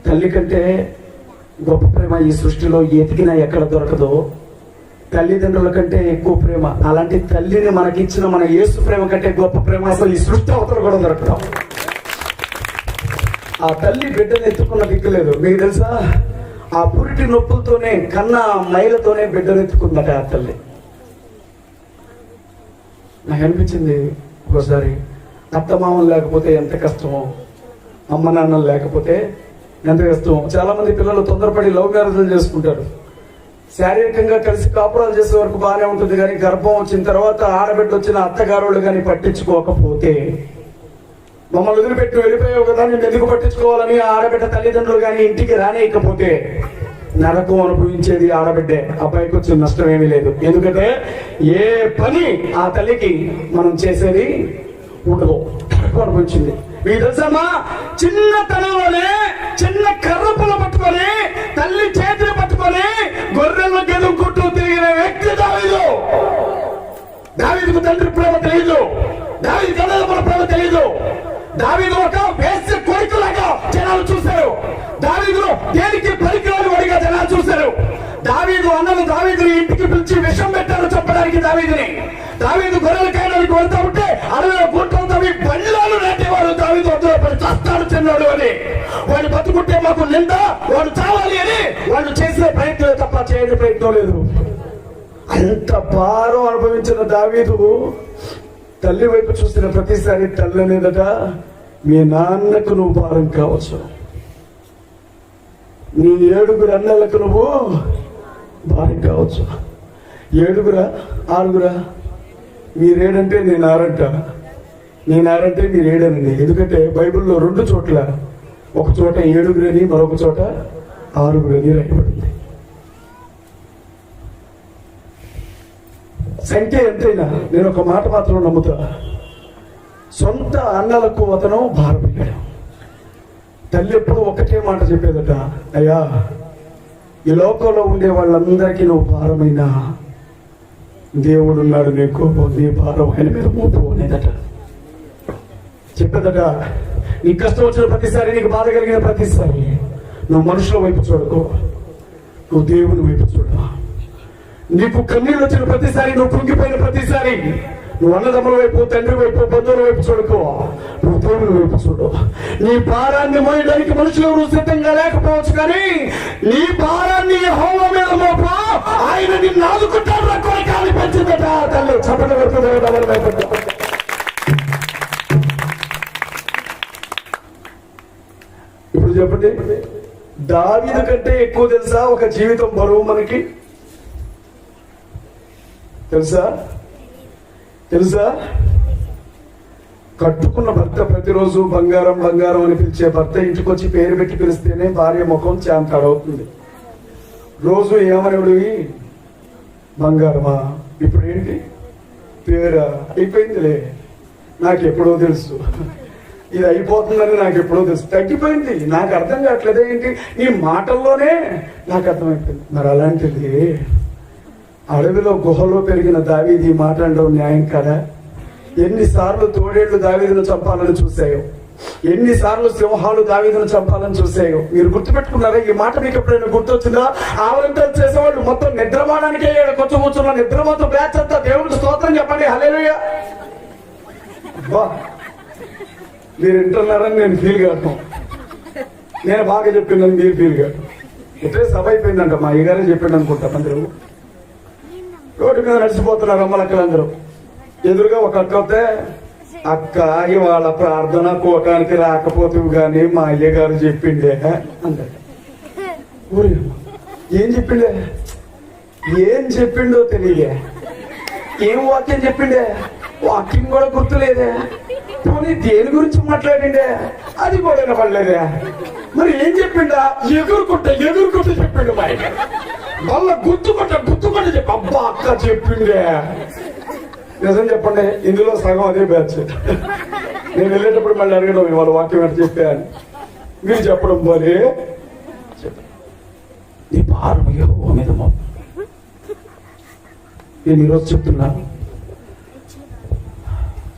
తల్లి కంటే గొప్ప ప్రేమ ఈ సృష్టిలో ఎతికినా ఎక్కడ దొరకదో. తల్లిదండ్రుల కంటే ఎక్కువ ప్రేమ, అలాంటి తల్లిని మనకిచ్చిన మన యేసు ప్రేమ కంటే గొప్ప ప్రేమ అసలు ఈ సృష్టి అవతల కూడా దొరకడం. ఆ తల్లి బిడ్డను ఎత్తుకున్న దిక్కులేదు. మీకు తెలుసా, ఆ పురిటి నొప్పులతోనే కన్నా మైలతోనే బిడ్డను ఎత్తుకుందట ఆ తల్లి. నాకు అనిపించింది ఒకసారి, అత్తమామలు లేకపోతే ఎంత కష్టమో, అమ్మ నాన్నలు లేకపోతే ఎంత కష్టమో. చాలా మంది పిల్లలు తొందరపడి లవ్ మ్యారేజ్లు చేసుకుంటారు. శారీరకంగా కలిసి కాపురాలు చేసే వరకు బాగానే ఉంటుంది, కానీ గర్భం వచ్చిన తర్వాత ఆడబిడ్డ వచ్చిన అత్తగారులు కానీ పట్టించుకోకపోతే, మమ్మల్ని వదిలిపెట్టి వెళ్ళిపోయావు కదా నేను ఎందుకు పట్టించుకోవాలని ఆడబిడ్డ తల్లిదండ్రులు కానీ ఇంటికి రానేయకపోతే నరకం అనుభవించేది ఆడబిడ్డే. అబ్బాయికి వచ్చిన నష్టం ఏమీ లేదు. ఎందుకంటే ఏ పని ఆ తల్లికి మనం చేసేది ఉండదు. నరకం అనుభవించింది. మీకు తెలుసమ్మా, చిన్నతనంలోనే చిన్న కర్రపుల పట్టుకొని తల్లి చేతిని పట్టుకొని గొర్రెలను గెలుపుకుంటూ తిరిగిన వ్యక్తి దావీదు. దావీదుకు తండ్రి ప్రేమ తెలియదు, దావీదు కన్నదమ్ముల ప్రేమ తెలియదు. దావీదు ఒక వేశ్య కొడుకులాగా జనాలు చూశారు. దావీదును దేనికి పనికిరాని వాడిగా జనాలు చూశారు. దావీదు అన్నలు దావీదుని ఇంటికి పిలిచి విషం పెట్టారు చెప్పడానికి దావీదుని. దావీదు గొర్రెలు కాయడానికి వెళ్తా ఉంటే అడవిలో గుంటలు తవ్వి బండ్లాలు నాటేవాడు. దావీదు అందులో పడి చస్తాడు చిన్నాడు అని. వాడు బతుకుంటే మాకు నింద, వాడు చావాలి అని వాళ్ళు చేసే ప్రయత్నం తప్ప చేయని ప్రయత్నం లేదు. అంత భారం అనుభవించిన దావీదు తల్లి వైపు చూసిన ప్రతిసారి తల్లి అనేదట, మీ నాన్నకు నువ్వు భారం కావచ్చు, నీ 7 అన్నలకు నువ్వు భారం కావచ్చు. 7 6 మీరేడంటే నేను 6 నేను 6 మీరు 7 ఎందుకంటే బైబిల్లో 2 చోట్ల, ఒక చోట 7 అని మరొక చోట 6 అని రాయబడింది. సంఖ్య ఎంతైనా నేను ఒక మాట మాత్రం నమ్ముతా, సొంత అన్నలకు అతను భారం అయ్యాడు. తల్లి ఎప్పుడు ఒకటే మాట చెప్పేదట, అయ్యా ఈ లోకంలో ఉండే వాళ్ళందరికీ నువ్వు భారమైనా దేవుడున్నాడు నీకు, నీ భారం ఆయన మీద మోపు అనేదట చెప్పేదట. నీ కష్టం వచ్చిన ప్రతిసారి, నీకు బాధ కలిగిన ప్రతిసారి నువ్వు మనుషుల వైపు చూడకు, నువ్వు దేవుని వైపు చూడ. నీకు కన్నీళ్ళు వచ్చిన ప్రతిసారి, నువ్వు కుంగిపోయిన ప్రతిసారి నువ్వు అన్నదమ్ముల వైపు, తండ్రి వైపు, బంధువుల వైపు చూడకు, నువ్వు దేవుని వైపు చూడు. నీ భారాన్ని మోయడానికి మనుషులు నువ్వు సిద్ధంగా లేకపోవచ్చు, కానీ నీ భారాన్ని యెహోవా మీద మోపు, ఆయన నిన్ను ఆదుకుంటాడు. రకరకాలు పెంచిందట తల్లి. చప్పట్లు పెడుతుంది. ఇప్పుడు చెప్పండి, దావీదు కంటే ఎక్కువ తెలుసా ఒక జీవితం బరువు మనకి? తెలుసా? కట్టుకున్న భర్త ప్రతిరోజు బంగారం బంగారం అని పిలిచే భర్త ఇంటికి వచ్చి పేరు పెట్టి పిలిస్తేనే భార్య ముఖం చాంతాడవుతుంది. రోజు ఏమనేవాడివి? బంగారమా? ఇప్పుడు ఏంటి పేరా? అయిపోయిందిలే నాకు ఎప్పుడో తెలుసు, ఇది అయిపోతుందని నాకు ఎప్పుడో తెలుసు. తగ్గిపోయింది, నాకు అర్థం కావట్లేదు. ఏంటి నీ మాటల్లోనే నాకు అర్థమైపోయింది. మరి అలాంటిది అడవిలో గుహలో పెరిగిన దావీదు ఈ మాట అనడం న్యాయం కదా? ఎన్నిసార్లు తోడేళ్లు దావీదును చంపాలని చూసాయో, ఎన్నిసార్లు సింహాలు దావీదును చంపాలని చూసాయో. మీరు గుర్తుపెట్టుకున్నారా? ఈ మాట మీకు ఎప్పుడైనా గుర్తొచ్చిందా? ఆవరింతలు చేసేవాళ్ళు మొత్తం నిద్రమాడానికే కొంచెం కూర్చున్న నిద్ర మొత్తం బ్యాచ్ అంతా దేవుడికి స్తోత్రం చెప్పండి, హల్లెలూయా. మీరు వింటున్నారని నేను ఫీల్ కాదు, నేను బాగా చెప్పిందని మీరు ఫీల్ కాదు. ఇట్లే సభ అయిపోయిందంట, మా అయ్యగారే చెప్పిండు అనుకుంటా. అందరూ రోడ్డు మీద నడిచిపోతున్నారు అమ్మలక్కలందరూ. ఎదురుగా ఒక అక్క వస్తే, అక్క ఇవాళ ప్రార్థన కోటానికి రాకపోతే గాని మా అయ్యగారు చెప్పిండే అంటాడు. ఏం చెప్పిండే? ఏం చెప్పిండో తెలియదే. ఏం వాక్యం చెప్పిండే? వాక్యం కూడా గుర్తులేదే. పోనీ దేని గురించి మాట్లాడిండే? అది కూడా వినపడలేదే. మరి ఏం చెప్పిండా? ఎగురుకుంటా చెప్పిండు మా అయ్యగారు. మళ్ళా గుర్తుకుంటా చెప్పి, అబ్బా అక్క చెప్పిండే. నిజం చెప్పండి, ఇందులో సగం అదే బ్యాచ్. నేను వెళ్ళేటప్పుడు మళ్ళీ అడగడం ఇవాళ వాక్యం ఎట్లా చెప్పాను, మీరు చెప్పడం పోలే. నీ భారం యెహోవా మీద మోపు. నేను ఈరోజు చెప్తున్నా,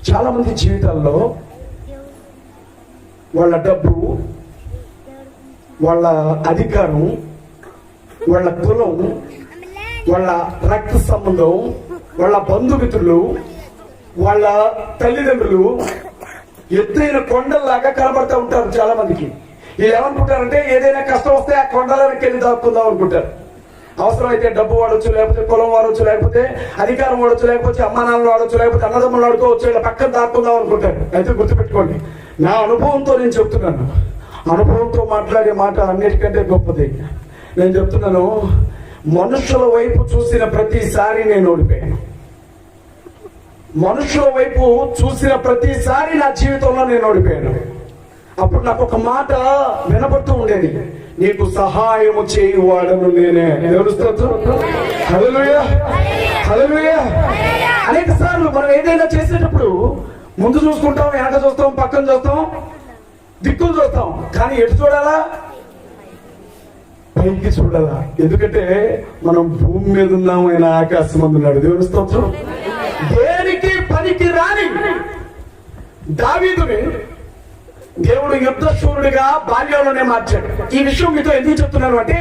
చాలా మంది జీవితాల్లో వాళ్ళ డబ్బు, వాళ్ళ అధికారం, వాళ్ళ కులం, వాళ్ళ రక్త సంబంధం, వాళ్ళ బంధుమిత్రులు, వాళ్ళ తల్లిదండ్రులు ఎత్తైన కొండల్లాగా కనబడతా ఉంటారు చాలా మందికి. వీళ్ళు ఏమనుకుంటారంటే ఏదైనా కష్టం వస్తే ఆ కొండలకి వెళ్ళి దాక్కుందాం అనుకుంటారు. అవసరమైతే డబ్బు వాడొచ్చు, లేకపోతే కులం వాడొచ్చు, లేకపోతే అధికారం వాడొచ్చు, లేకపోతే అమ్మానాన్నలు వాడొచ్చు, లేకపోతే అన్నదమ్ములు వాడుకోవచ్చు, ఇలా పక్కన దాక్కుందాం అనుకుంటారు. అయితే గుర్తుపెట్టుకోండి, నా అనుభవంతో నేను చెప్తున్నాను. అనుభవంతో మాట్లాడే మాట అన్నిటికంటే గొప్పది. నేను చెప్తున్నాను, మనుషుల వైపు చూసిన ప్రతిసారి నేను ఓడిపోయాను. మనుషుల వైపు చూసిన ప్రతిసారి నా జీవితంలో నేను ఓడిపోయాను. అప్పుడు నాకు ఒక మాట వినబడుతూ ఉండేది, నీకు సహాయము చేయువాడను నేనే. హల్లెలూయా, హల్లెలూయా. అనేక సార్లు మనం ఏదైనా చేసేటప్పుడు ముందు చూసుకుంటాం, వెనక చూస్తాం, పక్కన చూస్తాం, దిక్కులు చూస్తాం. కానీ ఎటు చూడాలా? పైకి చూడాలా. ఎందుకంటే మనం భూమి మీద ఉన్నాం, ఆయన ఆకాశం మందు ఉన్నాడు. దేవుని స్తోత్రం. దేనికి పనికి రాని దావీదుని దేవుడు యుద్ధ శూరుడిగా బాల్యంలోనే మార్చాడు. ఈ విషయం మీతో ఎందుకు చెప్తున్నాను అంటే,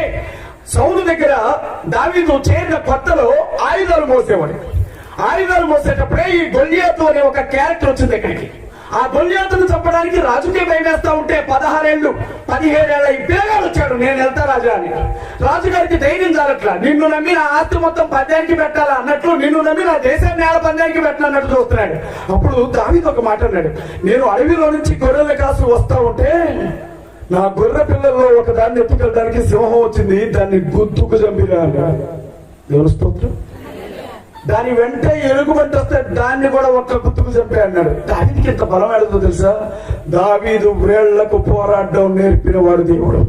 సౌలు దగ్గర దావీదు చేరిన కొత్తలో ఆయుధాలు మోసేవాడు. ఆయుధాలు మోసేటప్పుడే ఈ గొల్లియాతు అనే ఒక క్యారెక్టర్ వచ్చింది ఇక్కడికి. ఆ గొల్లియాతును చంపడానికి రాజుకే భయం వేస్తా ఉంటే 16 ఏళ్ళు 17 ఏళ్ళ ఈ పిల్లగాడు వచ్చాడు, నేను వెళ్తా రాజా అని. రాజుగారికి ధైర్యం చాలట్లా. నిన్ను నమ్మి నా ఆస్తి మొత్తం పందానికి పెట్టాలా అన్నట్లు, నిన్ను నమ్మి నా దేశాన్ని నేల పందానికి పెట్టాలన్నట్టు చూస్తున్నాడు. అప్పుడు దావీదు ఒక మాట అన్నాడు, నేను అడవిలో నుంచి గొర్రెల కాసు వస్తా ఉంటే నా గొర్రె పిల్లల్లో ఒక దాన్ని ఎత్తుకెళ్ళడానికి సింహం వచ్చింది, దాన్ని గుర్తుకు చంపిరా అన్నాడు. దేవుని స్తోత్రం. దాని వెంట ఎలుగుబంటి వస్తే దాన్ని కూడా ఒక్క గుర్తుకు చంపే అన్నాడు. దానికి ఎంత బలం ఆడుతుందో తెలుసా? దావీదు వ్రేళ్లకు పోరాడడం నేర్పిన వాడు దేవుడు.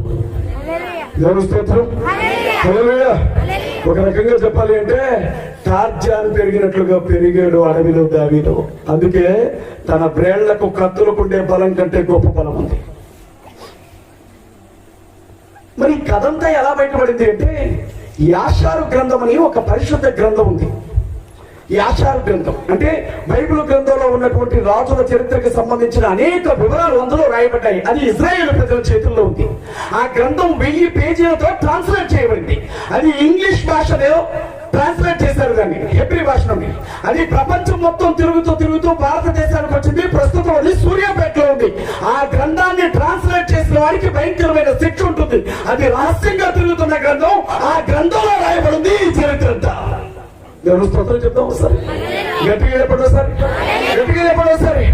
దేవుని స్తోత్రం. హల్లెలూయా. ఒక రకంగా చెప్పాలి అంటే టార్జాన్ పెరిగినట్లుగా పెరిగాడు అడవిలో దావీదు. అందుకే తన వ్రేళ్లకు కత్తులకుండే బలం కంటే గొప్ప బలం ఉంది. మరి కథంతా ఎలా బయటపడింది అంటే, యాషారు గ్రంథం అని ఒక పరిశుద్ధ గ్రంథం ఉంది. యాషారు గ్రంథం అంటే బైబిల్ గ్రంథంలో ఉన్నటువంటి రాజుల చరిత్రకు సంబంధించిన అనేక వివరాలు అందులో రాయబడ్డాయి. అది ఇజ్రాయేల్ ప్రజల చేతుల్లో ఉంది. ఆ గ్రంథం 1000 పేజీలతో ట్రాన్స్లేట్ చేయబడింది. అది ఇంగ్లీష్ భాషలో ట్రాన్స్లేట్ చేశారు, దాన్ని హెబ్రీ భాష నుండి. అది ప్రపంచం మొత్తం తిరుగుతూ భారతదేశానికి వచ్చింది. ప్రస్తుతం అది సూర్యాపేటలో ఉంది. ఆ గ్రంథాన్ని ట్రాన్స్లేట్ చేసిన వారికి భయంకరమైన శిక్ష ఉంటుంది. అది రహస్యంగా తిరుగుతున్న గ్రంథం. ఆ గ్రంథంలో రాయబడింది ఈ చరిత్ర అంతా. దేవుని స్తోత్రం చెప్తాం ఒకసారి, గట్టిగా చెప్పండి ఒకసారి.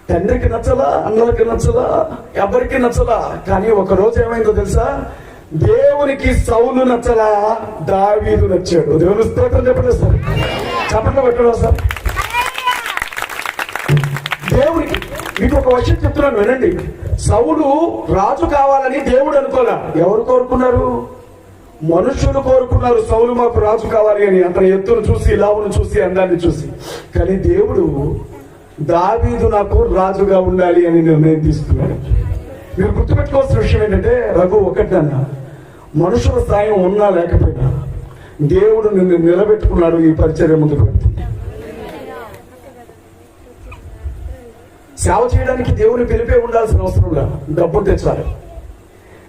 తండ్రికి నచ్చలా, అన్నలకి నచ్చలా, ఎవరికి నచ్చలా. కానీ ఒక రోజు ఏమైందో తెలుసా? దేవునికి సౌలు నచ్చలా, దావీదు నచ్చాడు. దేవుని స్తోత్రం చెప్పండి సార్, చప్పట్లు పెట్టడం సార్. దేవునికి మీకు ఒక విషయం చెప్తున్నాను వినండి. సౌలు రాజు కావాలని దేవుడు అనుకోలే. ఎవరు కోరుకున్నారు? మనుషులు కోరుకున్నారు. సౌలు మాకు రాజు కావాలి అని, అతని ఎత్తును చూసి, లావును చూసి, అందాన్ని చూసి. కానీ దేవుడు దావీదు నాకు రాజుగా ఉండాలి అని నిర్ణయం తీసుకున్నాడు. మీరు గుర్తుపెట్టుకోవాల్సిన విషయం ఏంటంటే, రఘు ఒకటన్నా, మనుషుల సాయం ఉన్నా లేకపోయినా దేవుడు నిన్ను నిలబెట్టుకున్నాడు. ఈ పరిచర్య ముందుకు పెడుతుంది. సేవ చేయడానికి దేవుని పిలిపే ఉండాల్సిన అవసరంలా, డబ్బుంటే చాలు.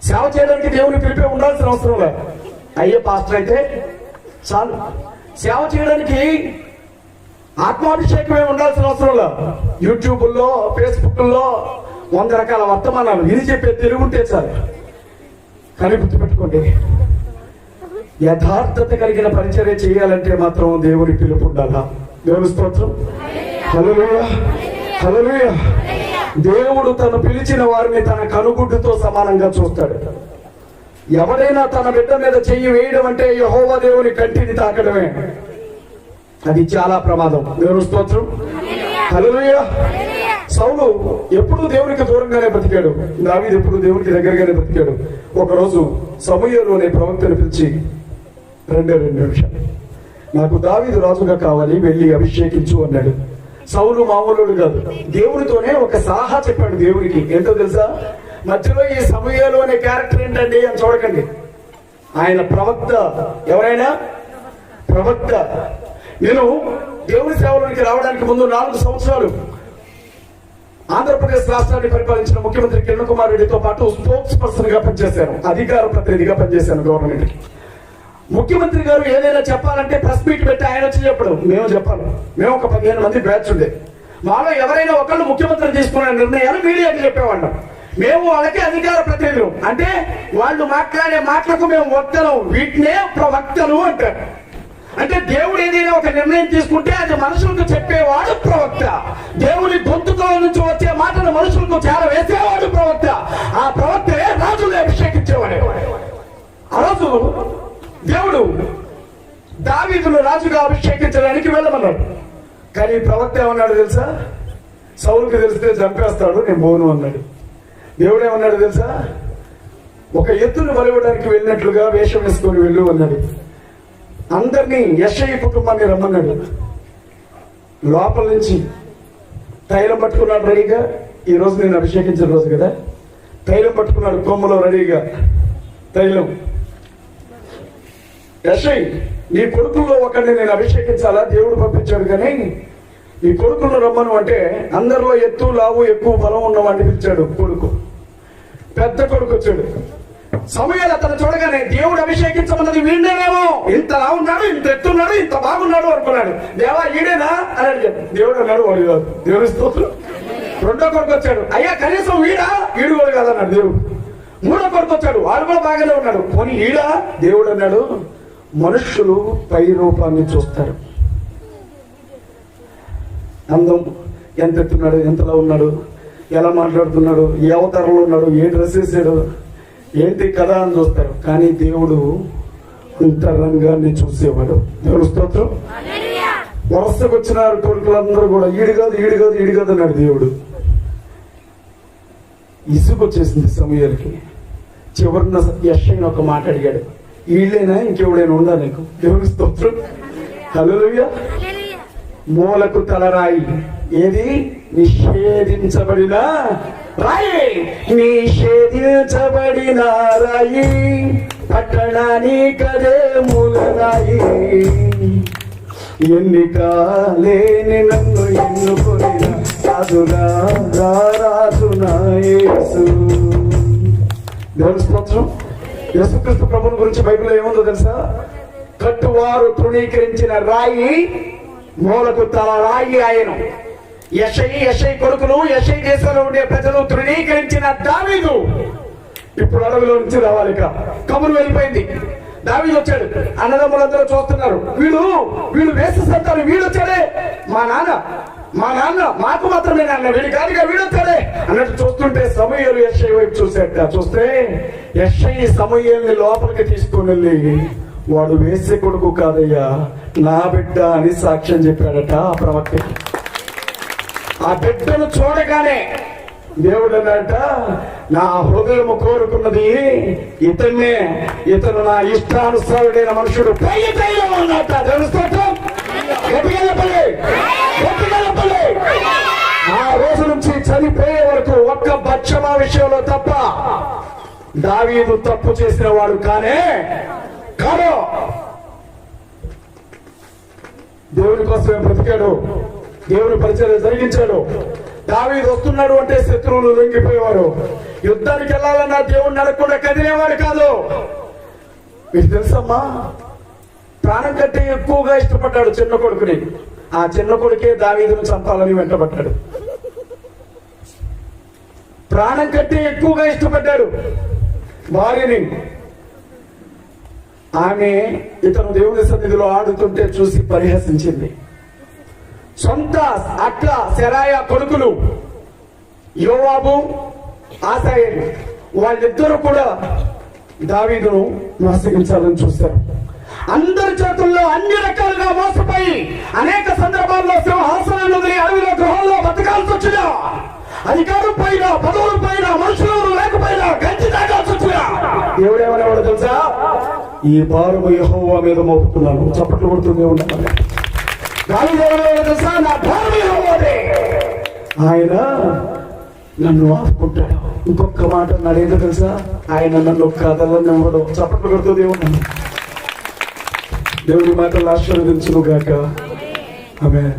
సేవ చేయడానికి దేవుని పిలిపే ఉండాల్సిన అవసరంలా, అయ్యే పాస్టర్ అయితే చాలు. సేవ చేయడానికి ఆత్మాభిషేకమే ఉండాల్సిన అవసరంలా, యూట్యూబ్లో ఫేస్బుక్లో 100 రకాల వర్తమానాలు ఇది చెప్పే తిరుగుంటే చాలు. కానీ గుర్తుపెట్టుకోండి, యథార్థత కలిగిన పరిచర్య చేయాలంటే మాత్రం దేవుని పిలుపు ఉండాలా. దేవుని స్తోత్రం. హల్లెలూయా, హల్లెలూయా. దేవుడు తను పిలిచిన వారిని తన కనుగుడ్డుతో సమానంగా చూస్తాడు. ఎవరైనా తన బిడ్డ మీద చెయ్యి వేయడం అంటే యెహోవా దేవుని కంటిని తాకడమే. అది చాలా ప్రమాదం. దేవుని స్తోత్రం. హల్లెలూయా. సౌలు ఎప్పుడు దేవునికి దూరంగానే బ్రతికాడు, దావీదు ఎప్పుడు దేవునికి దగ్గరగానే బ్రతికాడు. ఒకరోజు సమూయేలు అనే ప్రవక్తను పిలిచి, 2 నిమిషాలు, నాకు దావీదు రాజుగా కావాలి, వెళ్ళి అభిషేకించు అన్నాడు. సౌలు మామూలుడు కాదు, దేవునితోనే ఒక సలహా చెప్పాడు దేవునికి. ఏంటో తెలుసా? మధ్యలో ఈ సమూయేలు అనే క్యారెక్టర్ ఏంటండి అని చూడకండి, ఆయన ప్రవక్త. ఎవరైనా ప్రవక్త. నేను దేవుని సేవలోనికి రావడానికి ముందు 4 సంవత్సరాలు ఆంధ్రప్రదేశ్ రాష్ట్రాన్ని పరిపాలించిన ముఖ్యమంత్రి కిరణ్ కుమార్ రెడ్డితో పాటు స్పోక్స్ పర్సన్ గా పనిచేశాను, అధికార ప్రతినిధిగా పనిచేశాను గవర్నమెంట్. ముఖ్యమంత్రి గారు ఏదైనా చెప్పాలంటే ప్రెస్ మీట్ పెట్టి ఆయన వచ్చి చెప్పడం, మేము చెప్పాలి. మేము ఒక 15 మంది బ్యాచ్ ఉండే, మాలో ఎవరైనా ఒకళ్ళు ముఖ్యమంత్రి తీసుకున్న నిర్ణయాలు మీడియాకి చెప్పేవాళ్ళం. మేము వాళ్ళకి అధికార ప్రతినిధులు, అంటే వాళ్ళు మాట్లాడే మాటలకు మేము వక్తలు, వీటినే ప్రవక్తలు అంటారు. అంటే దేవుడు ఏదైనా ఒక నిర్ణయం తీసుకుంటే అది మనుషులకు చెప్పేవాడు ప్రవక్త. దేవుని గొంతుతో నుంచి వచ్చే మాటలు మనుషులకు చాలా వేసేవాడు ప్రవక్త. ఆ ప్రవక్తే రాజుని అభిషేకించేవాడు. ఆ రోజు దేవుడు దావీదును రాజుగా అభిషేకించడానికి వెళ్ళమన్నాడు. కానీ ప్రవక్త ఏమన్నాడు తెలుసా? సౌలుకి తెలిస్తే చంపేస్తాడు, నేను పోను అన్నాడు. దేవుడు ఏమన్నాడు తెలుసా? ఒక ఎత్తును బలివ్వడానికి వెళ్ళినట్లుగా వేషం వేసుకొని వెళ్ళు అన్నాడు. అందరినీ యెషయి కుటుంబాన్ని రమ్మన్నాడు. లోపల నుంచి తైలం పట్టుకున్నాడు రెడీగా. ఈ రోజు నేను అభిషేకించిన రోజు కదా, తైలం పట్టుకున్నాడు కొమ్మలో రెడీగా తైలం. యెషయి, నీ కొడుకుల్లో ఒకరిని నేను అభిషేకించాలా, దేవుడు పంపించాడు, కానీ ఈ కొడుకులను రమ్మను అంటే అందరిలో ఎత్తు లావు ఎక్కువ బలం ఉన్నవాడిని పిలిచాడు. కొడుకు, పెద్ద కొడుకు వచ్చాడు. సమూయేలు అతను చూడగానే దేవుడు అభిషేకించమన్నది వీడేనేమో, ఇంతలా ఉన్నాడు, ఇంత ఎత్తున్నాడు, ఇంత బాగున్నాడు అనుకున్నాడు. దేవా ఈడేనా అని అడిగాడు. దేవుడు అన్నాడు, వాడు కాదు. దేవుడి స్తోత్రం. 2వ కొడుకు వచ్చాడు, అయ్యా కనీసం వీడా, వీడు కూడా కాదన్నాడు దేవుడు. 3వ కొడుకు వచ్చాడు, వాడు కూడా బాగానే ఉన్నాడు, పోనీ ఈడా. దేవుడు అన్నాడు, మనుష్యులు పై రూపాన్ని చూస్తారు, అందం, ఎంత ఎత్తున్నాడు, ఎంతలా ఉన్నాడు, ఎలా మాట్లాడుతున్నాడు, ఏ అవతారంలో ఉన్నాడు, ఏ డ్రెస్ వేసాడు, ఏంటి కదా అని చూస్తారు. కానీ దేవుడు అంతరంగాన్ని చూసేవాడు. దేవుడు స్తోత్రం. వరుసకు వచ్చినారు కొడుకులందరూ కూడా, ఈడు కాదు, ఈడు కాదు, ఈడు కాదు అన్నాడు దేవుడు. ఇసుకొచ్చేసింది సమూయేలుకి. చివరిన యెషయి ఒక మాట అడిగాడు, ఈళ్ళైనా ఇంకెవడైనా ఉందా నీకు? దేవుడి స్తోత్రం. హల్లెలూయా. మూలకు తలరాయి, ఏది? నిషేధించబడిన రాయి, నిషేధించబడిన రాయి, పట్టణానికదే మూలరాయి, ఎన్నిక లేని నన్ను ఎన్నుకొనిన రాజునా రాజునా యేసు. దేవుని స్తోత్రం. యేసుక్రీస్తు ప్రభువుని గురించి బైబిల్లో ఏముందో తెలుసా? కట్టువారు తృణీకరించిన రాయి, మూలకు తల రాయి ఆయన. యెషయి కొడుకులు, యెషయి దేశంలో ఉండే ప్రజలు తృణీకరించిన దావీదు ఇప్పుడు అడవిలో నుంచి రావాలి. కబురు వెళ్ళిపోయింది. దావీదు వచ్చాడు, అన్నదమ్ములందరూ చూస్తున్నారు, వీడు వేసి సంతానం, వీడు వచ్చాడే, మా నాన్న మాకు మాత్రమే నాన్న, వీడి కాదుగా, వీడు వచ్చాడే అన్నట్టు చూస్తుంటే సమూయేలు యెషయి వైపు చూసేట. చూస్తే యెషయి సమూయేలుని లోపలికి తీసుకుని వెళ్ళి, వాడు వేసే కొడుకు కాదయ్యా, నా బిడ్డ అని సాక్ష్యం చెప్పాడట ఆ ప్రవక్తకి. ఆ బిడ్డను చూడగానే దేవుడు అన్నట, నా హృదయము కోరుకున్నది ఇతన్నే, ఇతను నా ఇష్టానుసారుడైన మనుషుడు. అన్నట. చనిపోయే వరకు ఒక్క బత్షెబా విషయంలో తప్ప దావీదు తప్పు చేసిన వాడు కాదు. దేవుని కోసమే బ్రతికాడు, దేవుని పరిచయం జరిగించాడు. దావీదు వస్తున్నాడు అంటే శత్రువులు లొంగిపోయేవారు. యుద్ధానికి వెళ్ళాలన్నా దేవుణ్ణి అడగకుండా కదిలేవాడు కాదు. మీకు తెలుసమ్మా, ప్రాణం కంటే ఎక్కువగా ఇష్టపడ్డాడు చిన్న కొడుకుని. ఆ చిన్న కొడుకే దావీదును చంపాలని వెంటబడ్డాడు. ప్రాణం కంటే ఎక్కువగా ఇష్టపడ్డాడు భార్యని. ఆమె ఇతను దేవుని సన్నిధిలో ఆడుతుంటే చూసి పరిహసించింది. సొంత అక్క సెరాయ కొడుకులు యోవాబు, ఆసాయేలు, వాళ్ళిద్దరూ కూడా దావీదును మోసగించాలని చూశారు. అందరి చేతుల్లో అన్ని రకాలుగా మోసపోయి అనేక సందర్భాల్లో సింహాసనాన్ని వదిలి అడవిలో గృహాల్లో బతకాల్సి వచ్చినా, అధికారం పైన, పదవుల పైన, మనుషులు లేకపోయినా గంజి తాగాల్సి వచ్చినా దేవుడేమనేవాడు తెలుసా? ఈ భారము యెహోవా మీద మోపుతున్నాను. చప్పట్లు కొడుతూనే ఉంటాను. దావీదేమనేవాడు తెలుసా? నా భారము యెహోవాదే, ఆయన నన్ను ఆపుకుంటాడు. ఇంకొక మాట అన్నాడు, ఏంటో తెలుసా? ఆయన నన్ను కదలనివ్వడు. చప్పట్లు కొడుతూనే ఉన్నాను. దేవుని మాటలు ఆశీర్వదించును గాక. ఆమేన్.